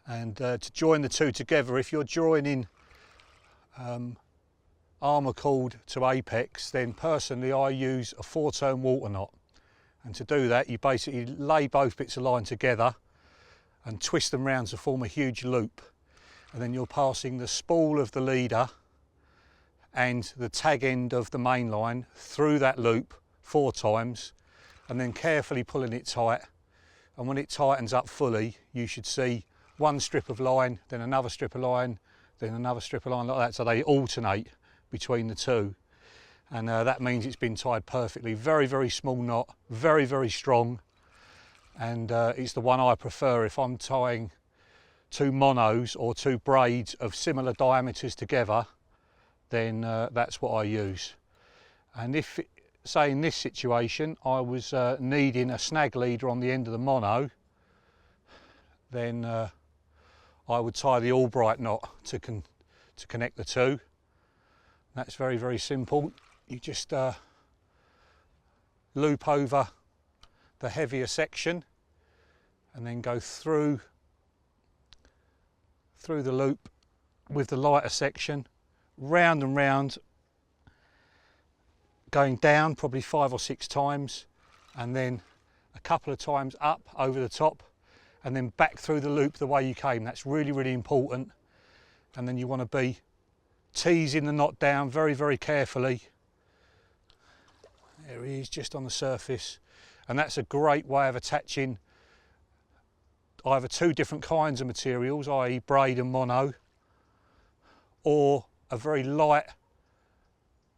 Speaker 2: And to join the two together, if you're joining armour cord to Apex, then personally I use a 4-turn water knot. And to do that, you basically lay both bits of line together and twist them round to form a huge loop. And then you're passing the spool of the leader and the tag end of the main line through that loop 4 times, and then carefully pulling it tight. And when it tightens up fully, you should see one strip of line, then another strip of line, then another strip of line, like that, so they alternate between the two. And that means it's been tied perfectly. Very, very small knot, very, very strong, and it's the one I prefer if I'm tying 2 monos or 2 braids of similar diameters together. Then that's what I use. And if, say in this situation, I was needing a snag leader on the end of the mono, then I would tie the Albright knot to connect the two. That's very, very simple. You just loop over the heavier section and then go through the loop with the lighter section, round and round, going down probably 5 or 6 times, and then a couple of times up over the top, and then back through the loop the way you came. That's really, really important. And then you want to be teasing the knot down very, very carefully. There he is, just on the surface. And that's a great way of attaching either 2 different kinds of materials, i.e. braid and mono, or a very light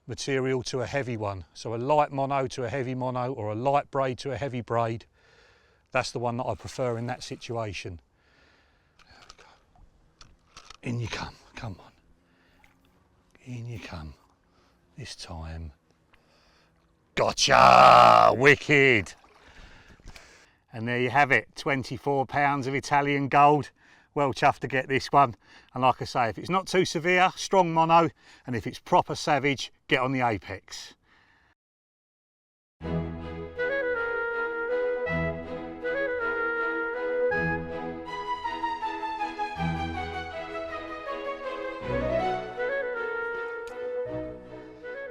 Speaker 2: material to a heavy one. So a light mono to a heavy mono, or a light braid to a heavy braid. That's the one that I prefer in that situation. In you come, come on. In you come. This time. Gotcha! Wicked! And there you have it, 24 pounds of Italian gold. Well chuffed to get this one. And like I say, if it's not too severe, strong mono, and if it's proper savage, get on the Apex.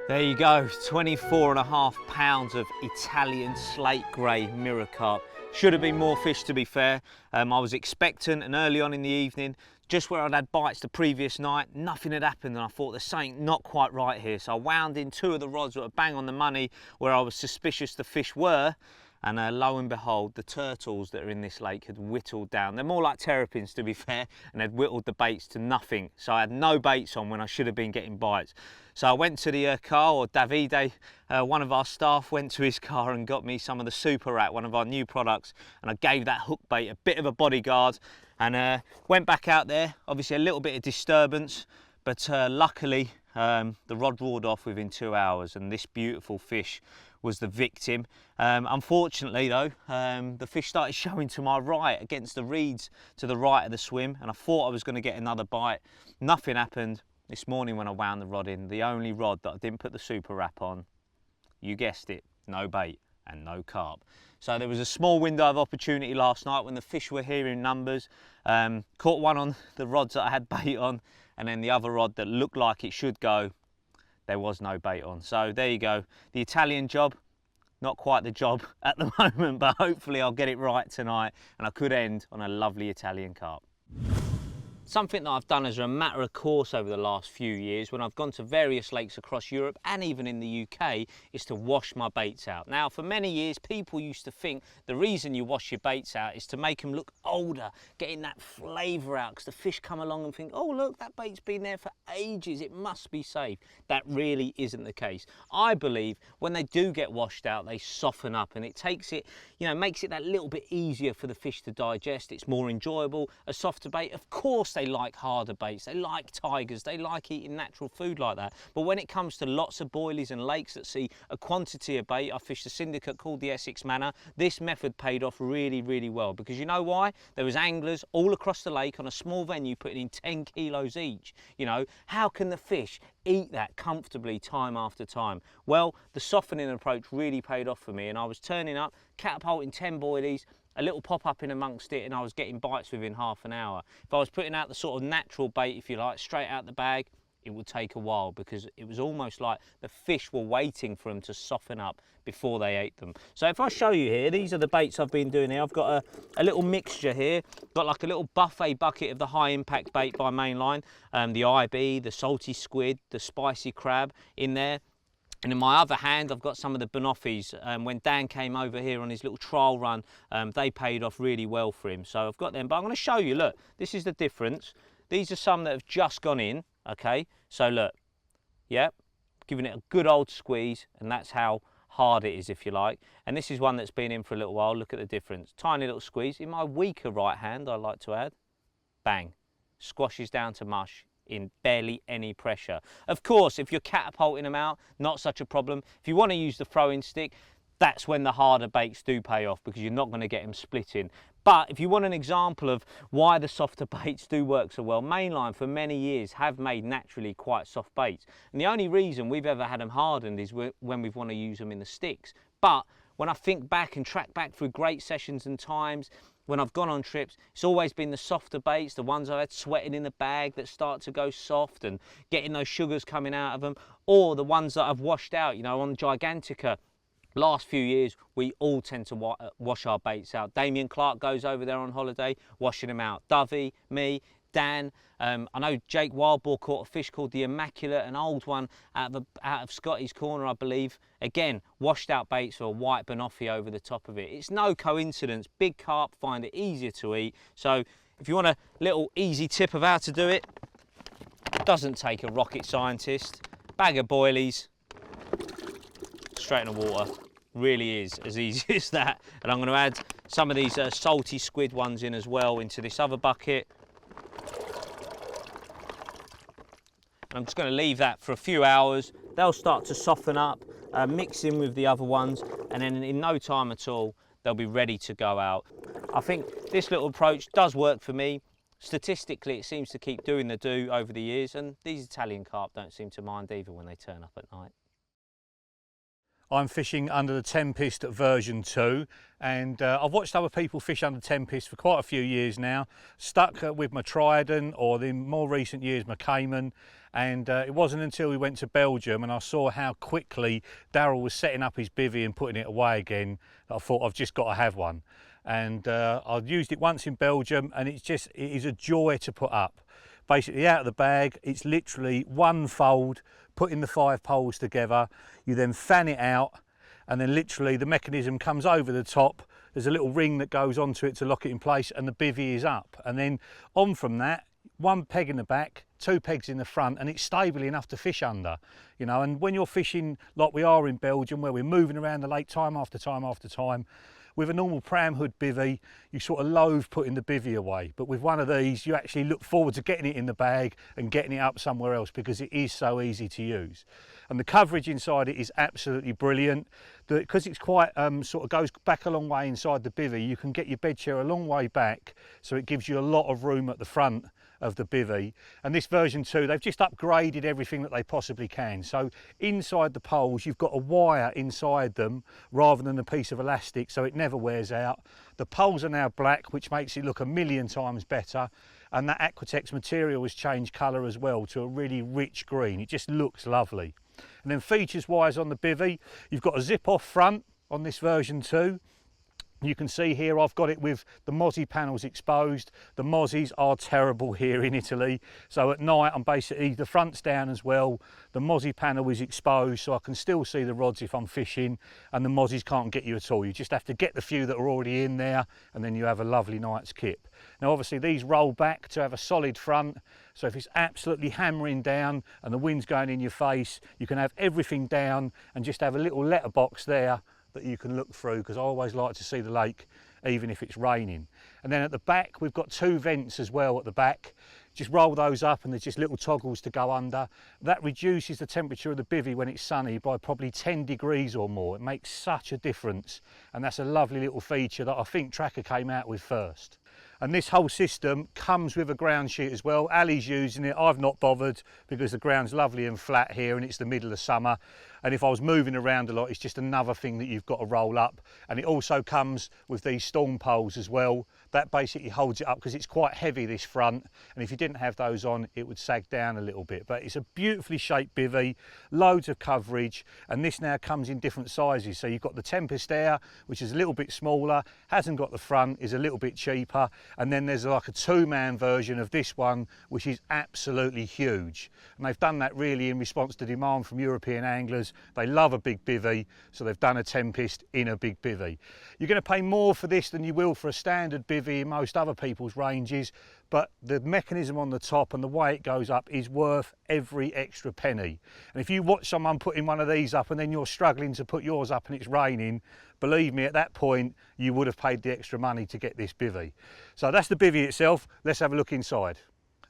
Speaker 3: There you go, 24.5 pounds of Italian slate grey mirror carp. Should have been more fish, to be fair. I was expectant, and early on in the evening just where I'd had bites the previous night, nothing had happened, and I thought there's something not quite right here. So I wound in 2 of the rods that were bang on the money where I was suspicious the fish were, and lo and behold, the turtles that are in this lake had whittled down. They're more like terrapins, to be fair, and they'd whittled the baits to nothing. So I had no baits on when I should have been getting bites. So I went to the car, or Davide, one of our staff, went to his car and got me some of the Super Rat, one of our new products, and I gave that hook bait a bit of a bodyguard, and went back out there. Obviously a little bit of disturbance, but luckily the rod roared off within 2 hours, and this beautiful fish was the victim. Unfortunately though, the fish started showing to my right against the reeds to the right of the swim, and I thought I was going to get another bite. Nothing happened. This morning when I wound the rod in, the only rod that I didn't put the super wrap on, you guessed it, no bait and no carp. So there was a small window of opportunity last night when the fish were here in numbers. Caught one on the rods that I had bait on, and then the other rod that looked like it should go, there was no bait on. So there you go, the Italian job, not quite the job at the moment, but hopefully I'll get it right tonight and I could end on a lovely Italian carp. Something that I've done as a matter of course over the last few years when I've gone to various lakes across Europe and even in the UK is to wash my baits out. Now, for many years, people used to think the reason you wash your baits out is to make them look older, getting that flavour out, because the fish come along and think, oh look, that bait's been there for ages, it must be safe. That really isn't the case. I believe when they do get washed out, they soften up, and it takes it, you know, makes it that little bit easier for the fish to digest. It's more enjoyable. A softer bait, of course they like harder baits, they like tigers, they like eating natural food like that. But when it comes to lots of boilies and lakes that see a quantity of bait, I fished a syndicate called the Essex Manor. This method paid off really, really well, because you know why? There was anglers all across the lake on a small venue putting in 10 kilos each. You know, how can the fish eat that comfortably time after time? Well, the softening approach really paid off for me, and I was turning up, catapulting 10 boilies, a little pop up in amongst it, and I was getting bites within half an hour. If I was putting out the sort of natural bait, if you like, straight out the bag, it would take a while, because it was almost like the fish were waiting for them to soften up before they ate them. So if I show you here, these are the baits I've been doing here. I've got a little mixture here, got like a little buffet bucket of the high impact bait by Mainline, the IB, the salty squid, the spicy crab in there. And in my other hand, I've got some of the banoffees. When Dan came over here on his little trial run, they paid off really well for him. So I've got them, but I'm going to show you, look, this is the difference. These are some that have just gone in, okay? So look, yep, giving it a good old squeeze, and that's how hard it is, if you like. And this is one that's been in for a little while. Look at the difference. Tiny little squeeze. In my weaker right hand, I like to add, bang, squashes down to mush in barely any pressure. Of course, if you're catapulting them out, not such a problem. If you want to use the throwing stick, that's when the harder baits do pay off, because you're not going to get them splitting. But if you want an example of why the softer baits do work so well, Mainline for many years have made naturally quite soft baits. And the only reason we've ever had them hardened is when we've want to use them in the sticks. But when I think back and track back through great sessions and times, when I've gone on trips, it's always been the softer baits, the ones I've had sweating in the bag that start to go soft and getting those sugars coming out of them, or the ones that I've washed out, you know, on Gigantica. Last few years, we all tend to wash our baits out. Damien Clark goes over there on holiday, washing them out. Dovey, me, Dan. I know Jake Wildboar caught a fish called the Immaculate, an old one out of Scotty's Corner, I believe. Again, washed out baits or a white banoffee over the top of it. It's no coincidence. Big carp find it easier to eat. So if you want a little easy tip of how to do it, doesn't take a rocket scientist. Bag of boilies, straight in the water. Really is as easy as that. And I'm going to add some of these salty squid ones in as well into this other bucket. I'm just going to leave that for a few hours. They'll start to soften up, mix in with the other ones, and then in no time at all, they'll be ready to go out. I think this little approach does work for me. Statistically, it seems to keep doing the do over the years, and these Italian carp don't seem to mind either when they turn up at night.
Speaker 2: I'm fishing under the 10-pist version 2, and I've watched other people fish under 10-pist for quite a few years now. Stuck with my Trident, or in more recent years my Cayman, and it wasn't until we went to Belgium and I saw how quickly Daryl was setting up his bivvy and putting it away again that I thought I've just got to have one. and I've used it once in Belgium, and it is a joy to put up. Basically out of the bag, it's literally one fold, putting the 5 poles together. You then fan it out, and then literally the mechanism comes over the top. There's a little ring that goes onto it to lock it in place, and the bivvy is up. And then on from that, 1 peg in the back, 2 pegs in the front, and it's stable enough to fish under, you know. And when you're fishing like we are in Belgium, where we're moving around the lake time after time after time, with a normal pram hood bivvy, you sort of loathe putting the bivvy away. But with one of these, you actually look forward to getting it in the bag and getting it up somewhere else, because it is so easy to use. And the coverage inside it is absolutely brilliant. Because it's quite, sort of goes back a long way inside the bivvy, you can get your bed chair a long way back, so it gives you a lot of room at the front of the bivvy. And this version 2, they've just upgraded everything that they possibly can. So inside the poles, you've got a wire inside them rather than a piece of elastic, so it never wears out. The poles are now black, which makes it look a million times better. And that Aquatex material has changed colour as well to a really rich green. It just looks lovely. And then features wise on the bivvy, you've got a zip off front on this version 2. You can see here I've got it with the mozzie panels exposed. The mozzies are terrible here in Italy, so at night I'm basically, the front's down as well, the mozzie panel is exposed, so I can still see the rods if I'm fishing, and the mozzies can't get you at all. You just have to get the few that are already in there, and then you have a lovely night's kip. Now obviously these roll back to have a solid front, so if it's absolutely hammering down and the wind's going in your face, you can have everything down and just have a little letterbox there that you can look through, because I always like to see the lake even if it's raining. And then at the back we've got 2 vents as well at the back. Just roll those up and there's just little toggles to go under. That reduces the temperature of the bivvy when it's sunny by probably 10 degrees or more. It makes such a difference, and that's a lovely little feature that I think Tracker came out with first. And this whole system comes with a ground sheet as well. Ali's using it, I've not bothered, because the ground's lovely and flat here and it's the middle of summer. And if I was moving around a lot, it's just another thing that you've got to roll up. And it also comes with these storm poles as well. That basically holds it up, because it's quite heavy, this front. And if you didn't have those on, it would sag down a little bit. But it's a beautifully shaped bivvy, loads of coverage. And this now comes in different sizes. So you've got the Tempest Air, which is a little bit smaller, hasn't got the front, is a little bit cheaper. And then there's like a 2-man version of this one, which is absolutely huge. And they've done that really in response to demand from European anglers. They love a big bivvy, so they've done a Tempest in a big bivvy. You're going to pay more for this than you will for a standard bivvy in most other people's ranges, but the mechanism on the top and the way it goes up is worth every extra penny. And if you watch someone putting one of these up and then you're struggling to put yours up and it's raining, believe me, at that point you would have paid the extra money to get this bivvy. So that's the bivvy itself. Let's have a look inside.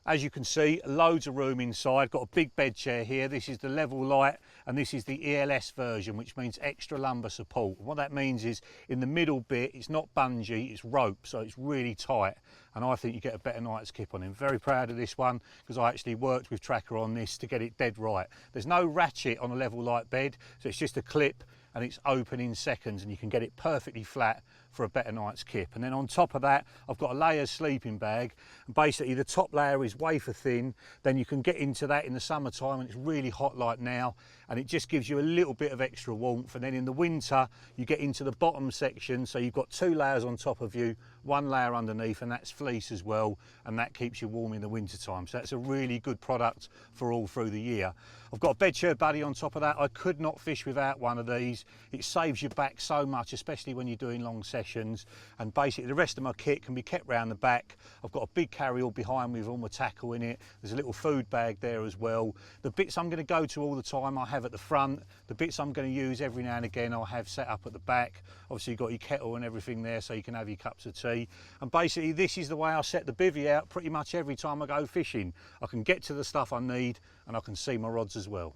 Speaker 2: As you can see, loads of room inside. Got a big bed chair here. This is the level light, and this is the ELS version, which means extra lumbar support. What that means is in the middle bit, it's not bungee, it's rope, so it's really tight. And I think you get a better night's kip on him. Very proud of this one, because I actually worked with Tracker on this to get it dead right. There's no ratchet on a level light bed, so it's just a clip and it's open in seconds, and you can get it perfectly flat for a better night's kip. And then on top of that, I've got a layer sleeping bag, and basically the top layer is wafer thin. Then you can get into that in the summertime, and it's really hot like now, and it just gives you a little bit of extra warmth. And then in the winter, you get into the bottom section, so you've got 2 layers on top of you, 1 layer underneath, and that's fleece as well, and that keeps you warm in the winter time. So that's a really good product for all through the year. I've got a bed chair buddy on top of that. I could not fish without one of these. It saves your back so much, especially when you're doing long sessions. And basically the rest of my kit can be kept round the back. I've got a big carry-all behind me with all my tackle in it. There's a little food bag there as well. The bits I'm going to go to all the time I have at the front. The bits I'm going to use every now and again I'll have set up at the back. Obviously you've got your kettle and everything there, so you can have your cups of tea. And basically this is the way I set the bivvy out pretty much every time I go fishing. I can get to the stuff I need, and I can see my rods as well.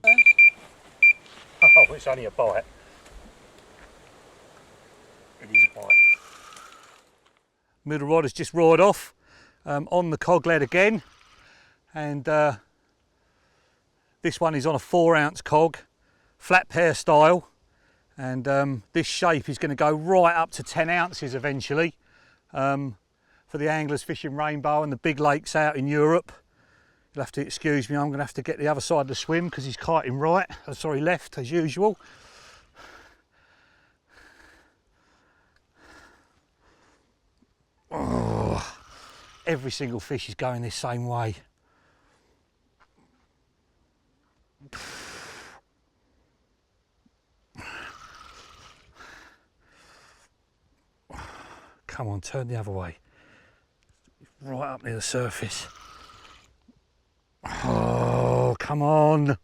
Speaker 2: Oh, it's only a bite. It is a bite. Middle rod has just roared off on the cog lead again, and this one is on a 4-ounce cog, flat pair style, and this shape is going to go right up to 10 ounces eventually for the anglers fishing rainbow and the big lakes out in Europe. You'll have to excuse me, I'm going to have to get the other side of the swim because he's kiting right, sorry, left as usual. every single fish is going this same way. Come on, turn the other way. Right up near the surface. Oh, come on.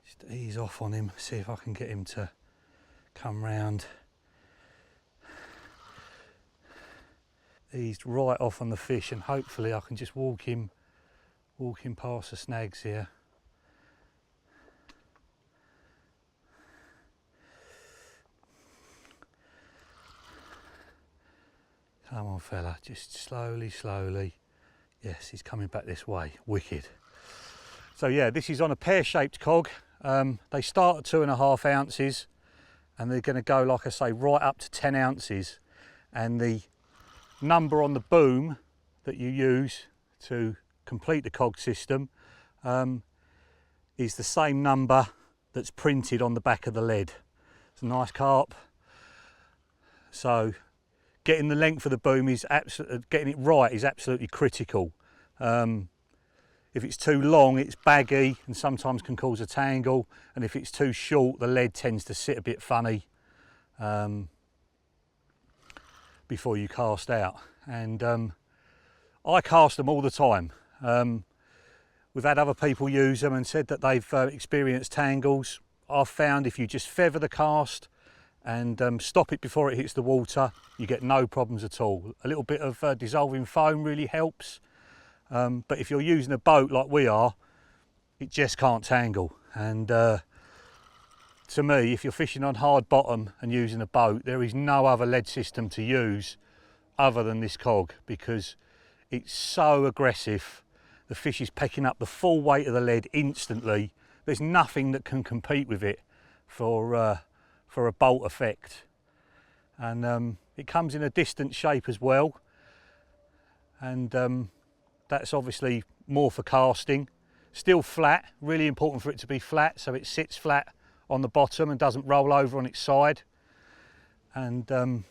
Speaker 2: Just ease off on him, see if I can get him to come round. Eased right off on the fish, and hopefully I can just walk him past the snags here. Come on fella, just slowly, slowly. Yes, he's coming back this way, wicked. So yeah, this is on a pear-shaped cog. They start at 2.5 ounces and they're going to go, like I say, right up to 10 ounces. And the number on the boom that you use to complete the cog system is the same number that's printed on the back of the lead. It's a nice carp. So getting the length of the boom is getting it right is absolutely critical. If it's too long, it's baggy and sometimes can cause a tangle, and if it's too short, the lead tends to sit a bit funny before you cast out. And I cast them all the time. We've had other people use them and said that they've experienced tangles. I've found if you just feather the cast and stop it before it hits the water, you get no problems at all. A little bit of dissolving foam really helps, but if you're using a boat like we are, it just can't tangle. And to me, if you're fishing on hard bottom and using a boat, there is no other lead system to use other than this cog, because it's so aggressive. The fish is picking up the full weight of the lead instantly. There's nothing that can compete with it for a bolt effect. And it comes in a distant shape as well, and that's obviously more for casting. Still flat, really important for it to be flat, so it sits flat on the bottom and doesn't roll over on its side. And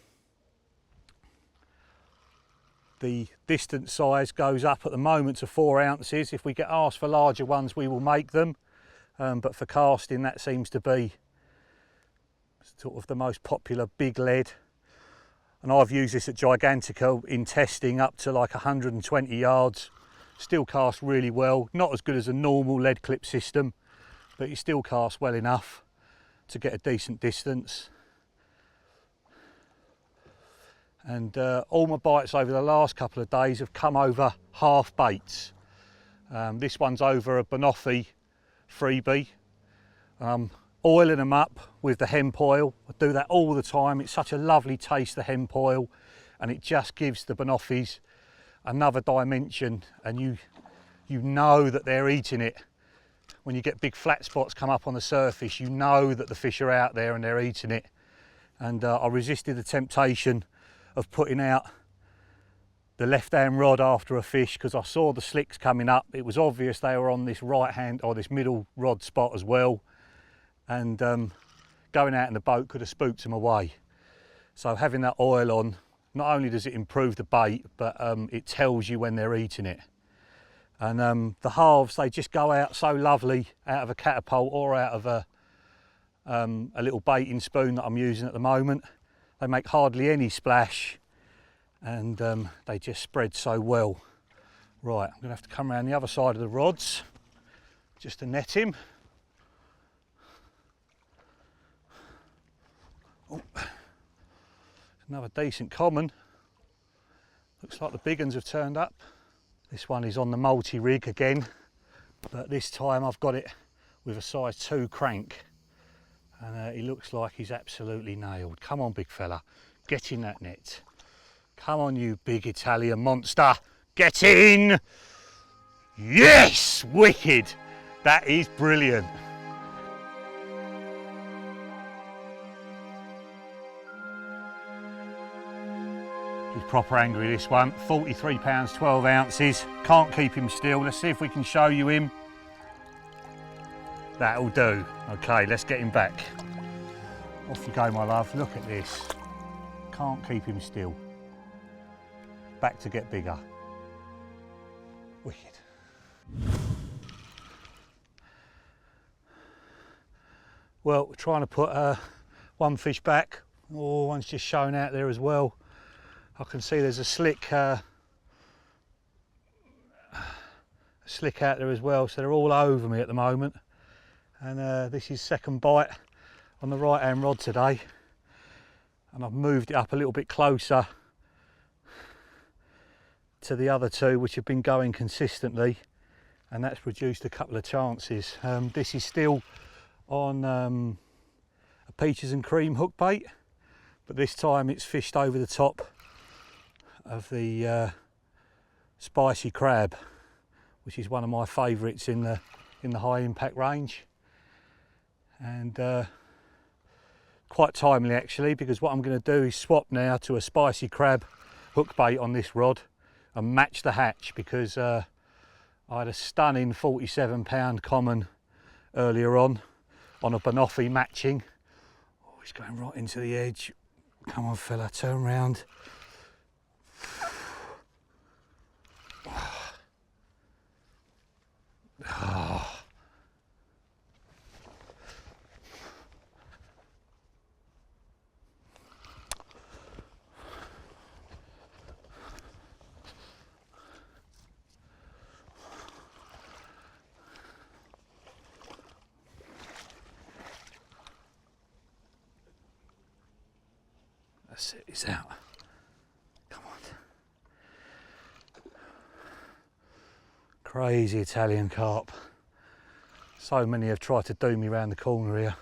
Speaker 2: the distance size goes up at the moment to 4 ounces. If we get asked for larger ones, we will make them, but for casting that seems to be sort of the most popular big lead. And I've used this at Gigantica in testing up to like 120 yards. Still cast really well. Not as good as a normal lead clip system, but you still cast well enough to get a decent distance. And all my bites over the last couple of days have come over half baits. This one's over a Banoffee freebie. Oiling them up with the hemp oil. I do that all the time. It's such a lovely taste, the hemp oil, and it just gives the Banoffies another dimension, and you know that they're eating it. When you get big flat spots come up on the surface, you know that the fish are out there and they're eating it. And I resisted the temptation of putting out the left hand rod after a fish because I saw the slicks coming up. It was obvious they were on this right hand or this middle rod spot as well. And going out in the boat could have spooked them away. So having that oil on, not only does it improve the bait, but it tells you when they're eating it. And the halves, they just go out so lovely out of a catapult or out of a little baiting spoon that I'm using at the moment. They make hardly any splash, and they just spread so well. Right, I'm gonna have to come around the other side of the rods just to net him. Oh, another decent common. Looks like the big ones have turned up. This one is on the multi-rig again, but this time I've got it with a size 2 crank, and he looks like he's absolutely nailed. Come on, big fella, get in that net. Come on, you big Italian monster, get in! Yes, wicked! That is brilliant. He's proper angry, this one. 43 pounds, 12 ounces. Can't keep him still. Let's see if we can show you him. That'll do. Okay, let's get him back. Off you go, my love. Look at this. Can't keep him still. Back to get bigger. Wicked. Well, we're trying to put one fish back. Oh, one's just shown out there as well. I can see there's a slick out there as well, so they're all over me at the moment. And this is second bite on the right hand rod today, and I've moved it up a little bit closer to the other two which have been going consistently, and that's produced a couple of chances. This is still on a peaches and cream hook bait, but this time it's fished over the top of the spicy crab, which is one of my favourites in the high impact range, and quite timely actually, because what I'm going to do is swap now to a spicy crab hook bait on this rod and match the hatch, because I had a stunning 47-pound common earlier on a banoffee matching. Oh, he's going right into the edge. Come on fella, turn round. Oh. That's it, he's out. Come on. Crazy Italian carp. So many have tried to do me round the corner here.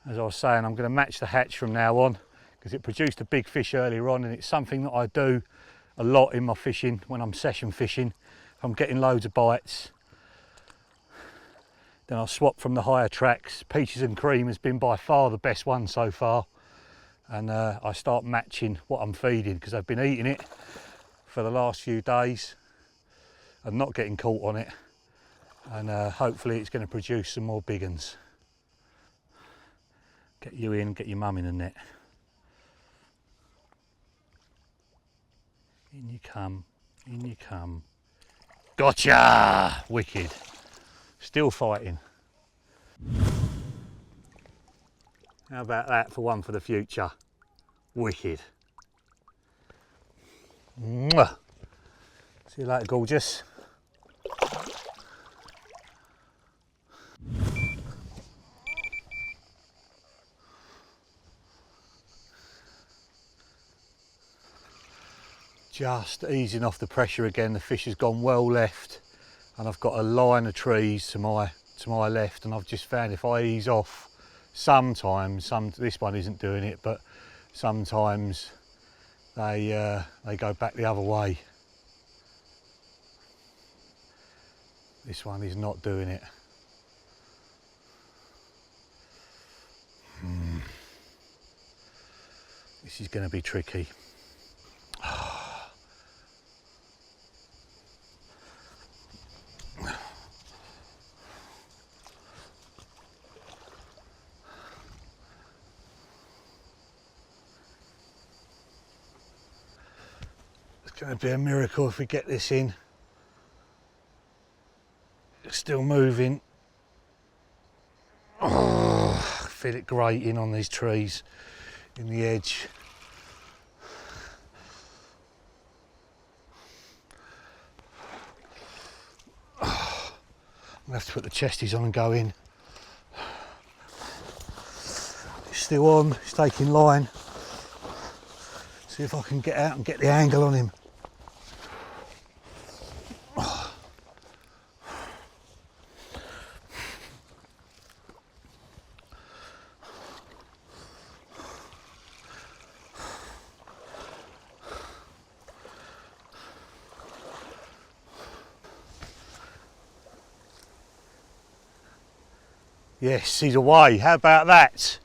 Speaker 2: As I was saying, I'm going to match the hatch from now on, because it produced a big fish earlier on, and it's something that I do a lot in my fishing when I'm session fishing. If I'm getting loads of bites, then I'll swap from the higher tracks. Peaches and cream has been by far the best one so far, and I start matching what I'm feeding, because I've been eating it for the last few days and not getting caught on it, and hopefully it's going to produce some more big uns. Get you in, get your mum in the net. In you come, in you come. Gotcha! Wicked. Still fighting. How about that for one for the future? Wicked. Mwah. See you later, gorgeous. Just easing off the pressure again. The fish has gone well left, and I've got a line of trees to my left, and I've just found if I ease off sometimes, this one isn't doing it, but sometimes they go back the other way. This one is not doing it. This is going to be tricky. It's going to be a miracle if we get this in. It's still moving. Oh, I feel it grating on these trees in the edge. Oh, I'm going to have to put the chesties on and go in. It's still on, it's taking line. See if I can get out and get the angle on him. Yes, he's away. How about that?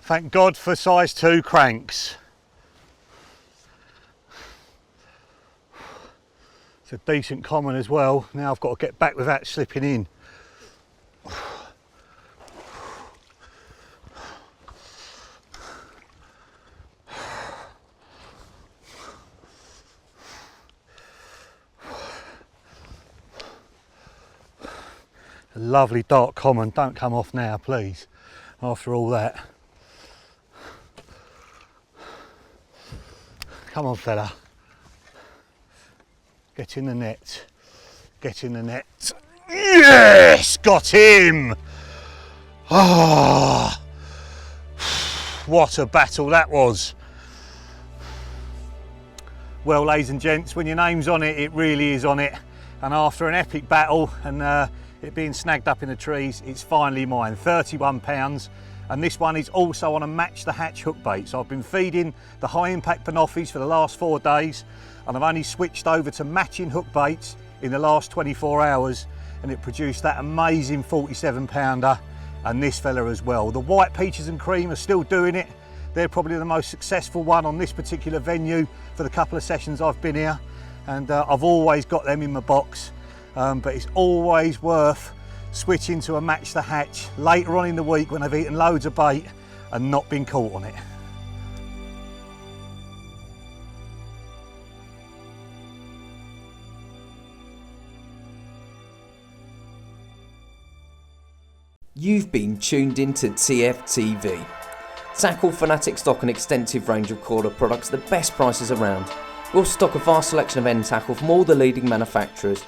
Speaker 2: Thank God for size 2 cranks. It's a decent common as well. Now I've got to get back without slipping in. A lovely dark common, don't come off now please, after all that. Come on fella, get in the net, get in the net. Yes, got him! Ah, what a battle that was. Well ladies and gents, when your name's on it, it really is on it. And after an epic battle and it being snagged up in the trees, it's finally mine, 31 pounds. And this one is also on a match the hatch hook bait. So I've been feeding the high impact panoffies for the last 4 days, and I've only switched over to matching hook baits in the last 24 hours, and it produced that amazing 47 pounder, and this fella as well. The white peaches and cream are still doing it. They're probably the most successful one on this particular venue for the couple of sessions I've been here, and I've always got them in my box. But it's always worth switching to a match the hatch later on in the week when I've eaten loads of bait and not been caught on it.
Speaker 1: You've been tuned into TFTV. Tackle Fanatics stock an extensive range of Korda products at the best prices around. We'll stock a vast selection of end tackle from all the leading manufacturers.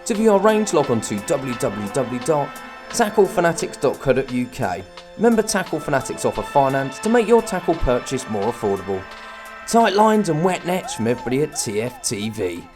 Speaker 1: To view our range, log on to www.tacklefanatics.co.uk. Remember, Tackle Fanatics offer finance to make your tackle purchase more affordable. Tight lines and wet nets from everybody at TFTV.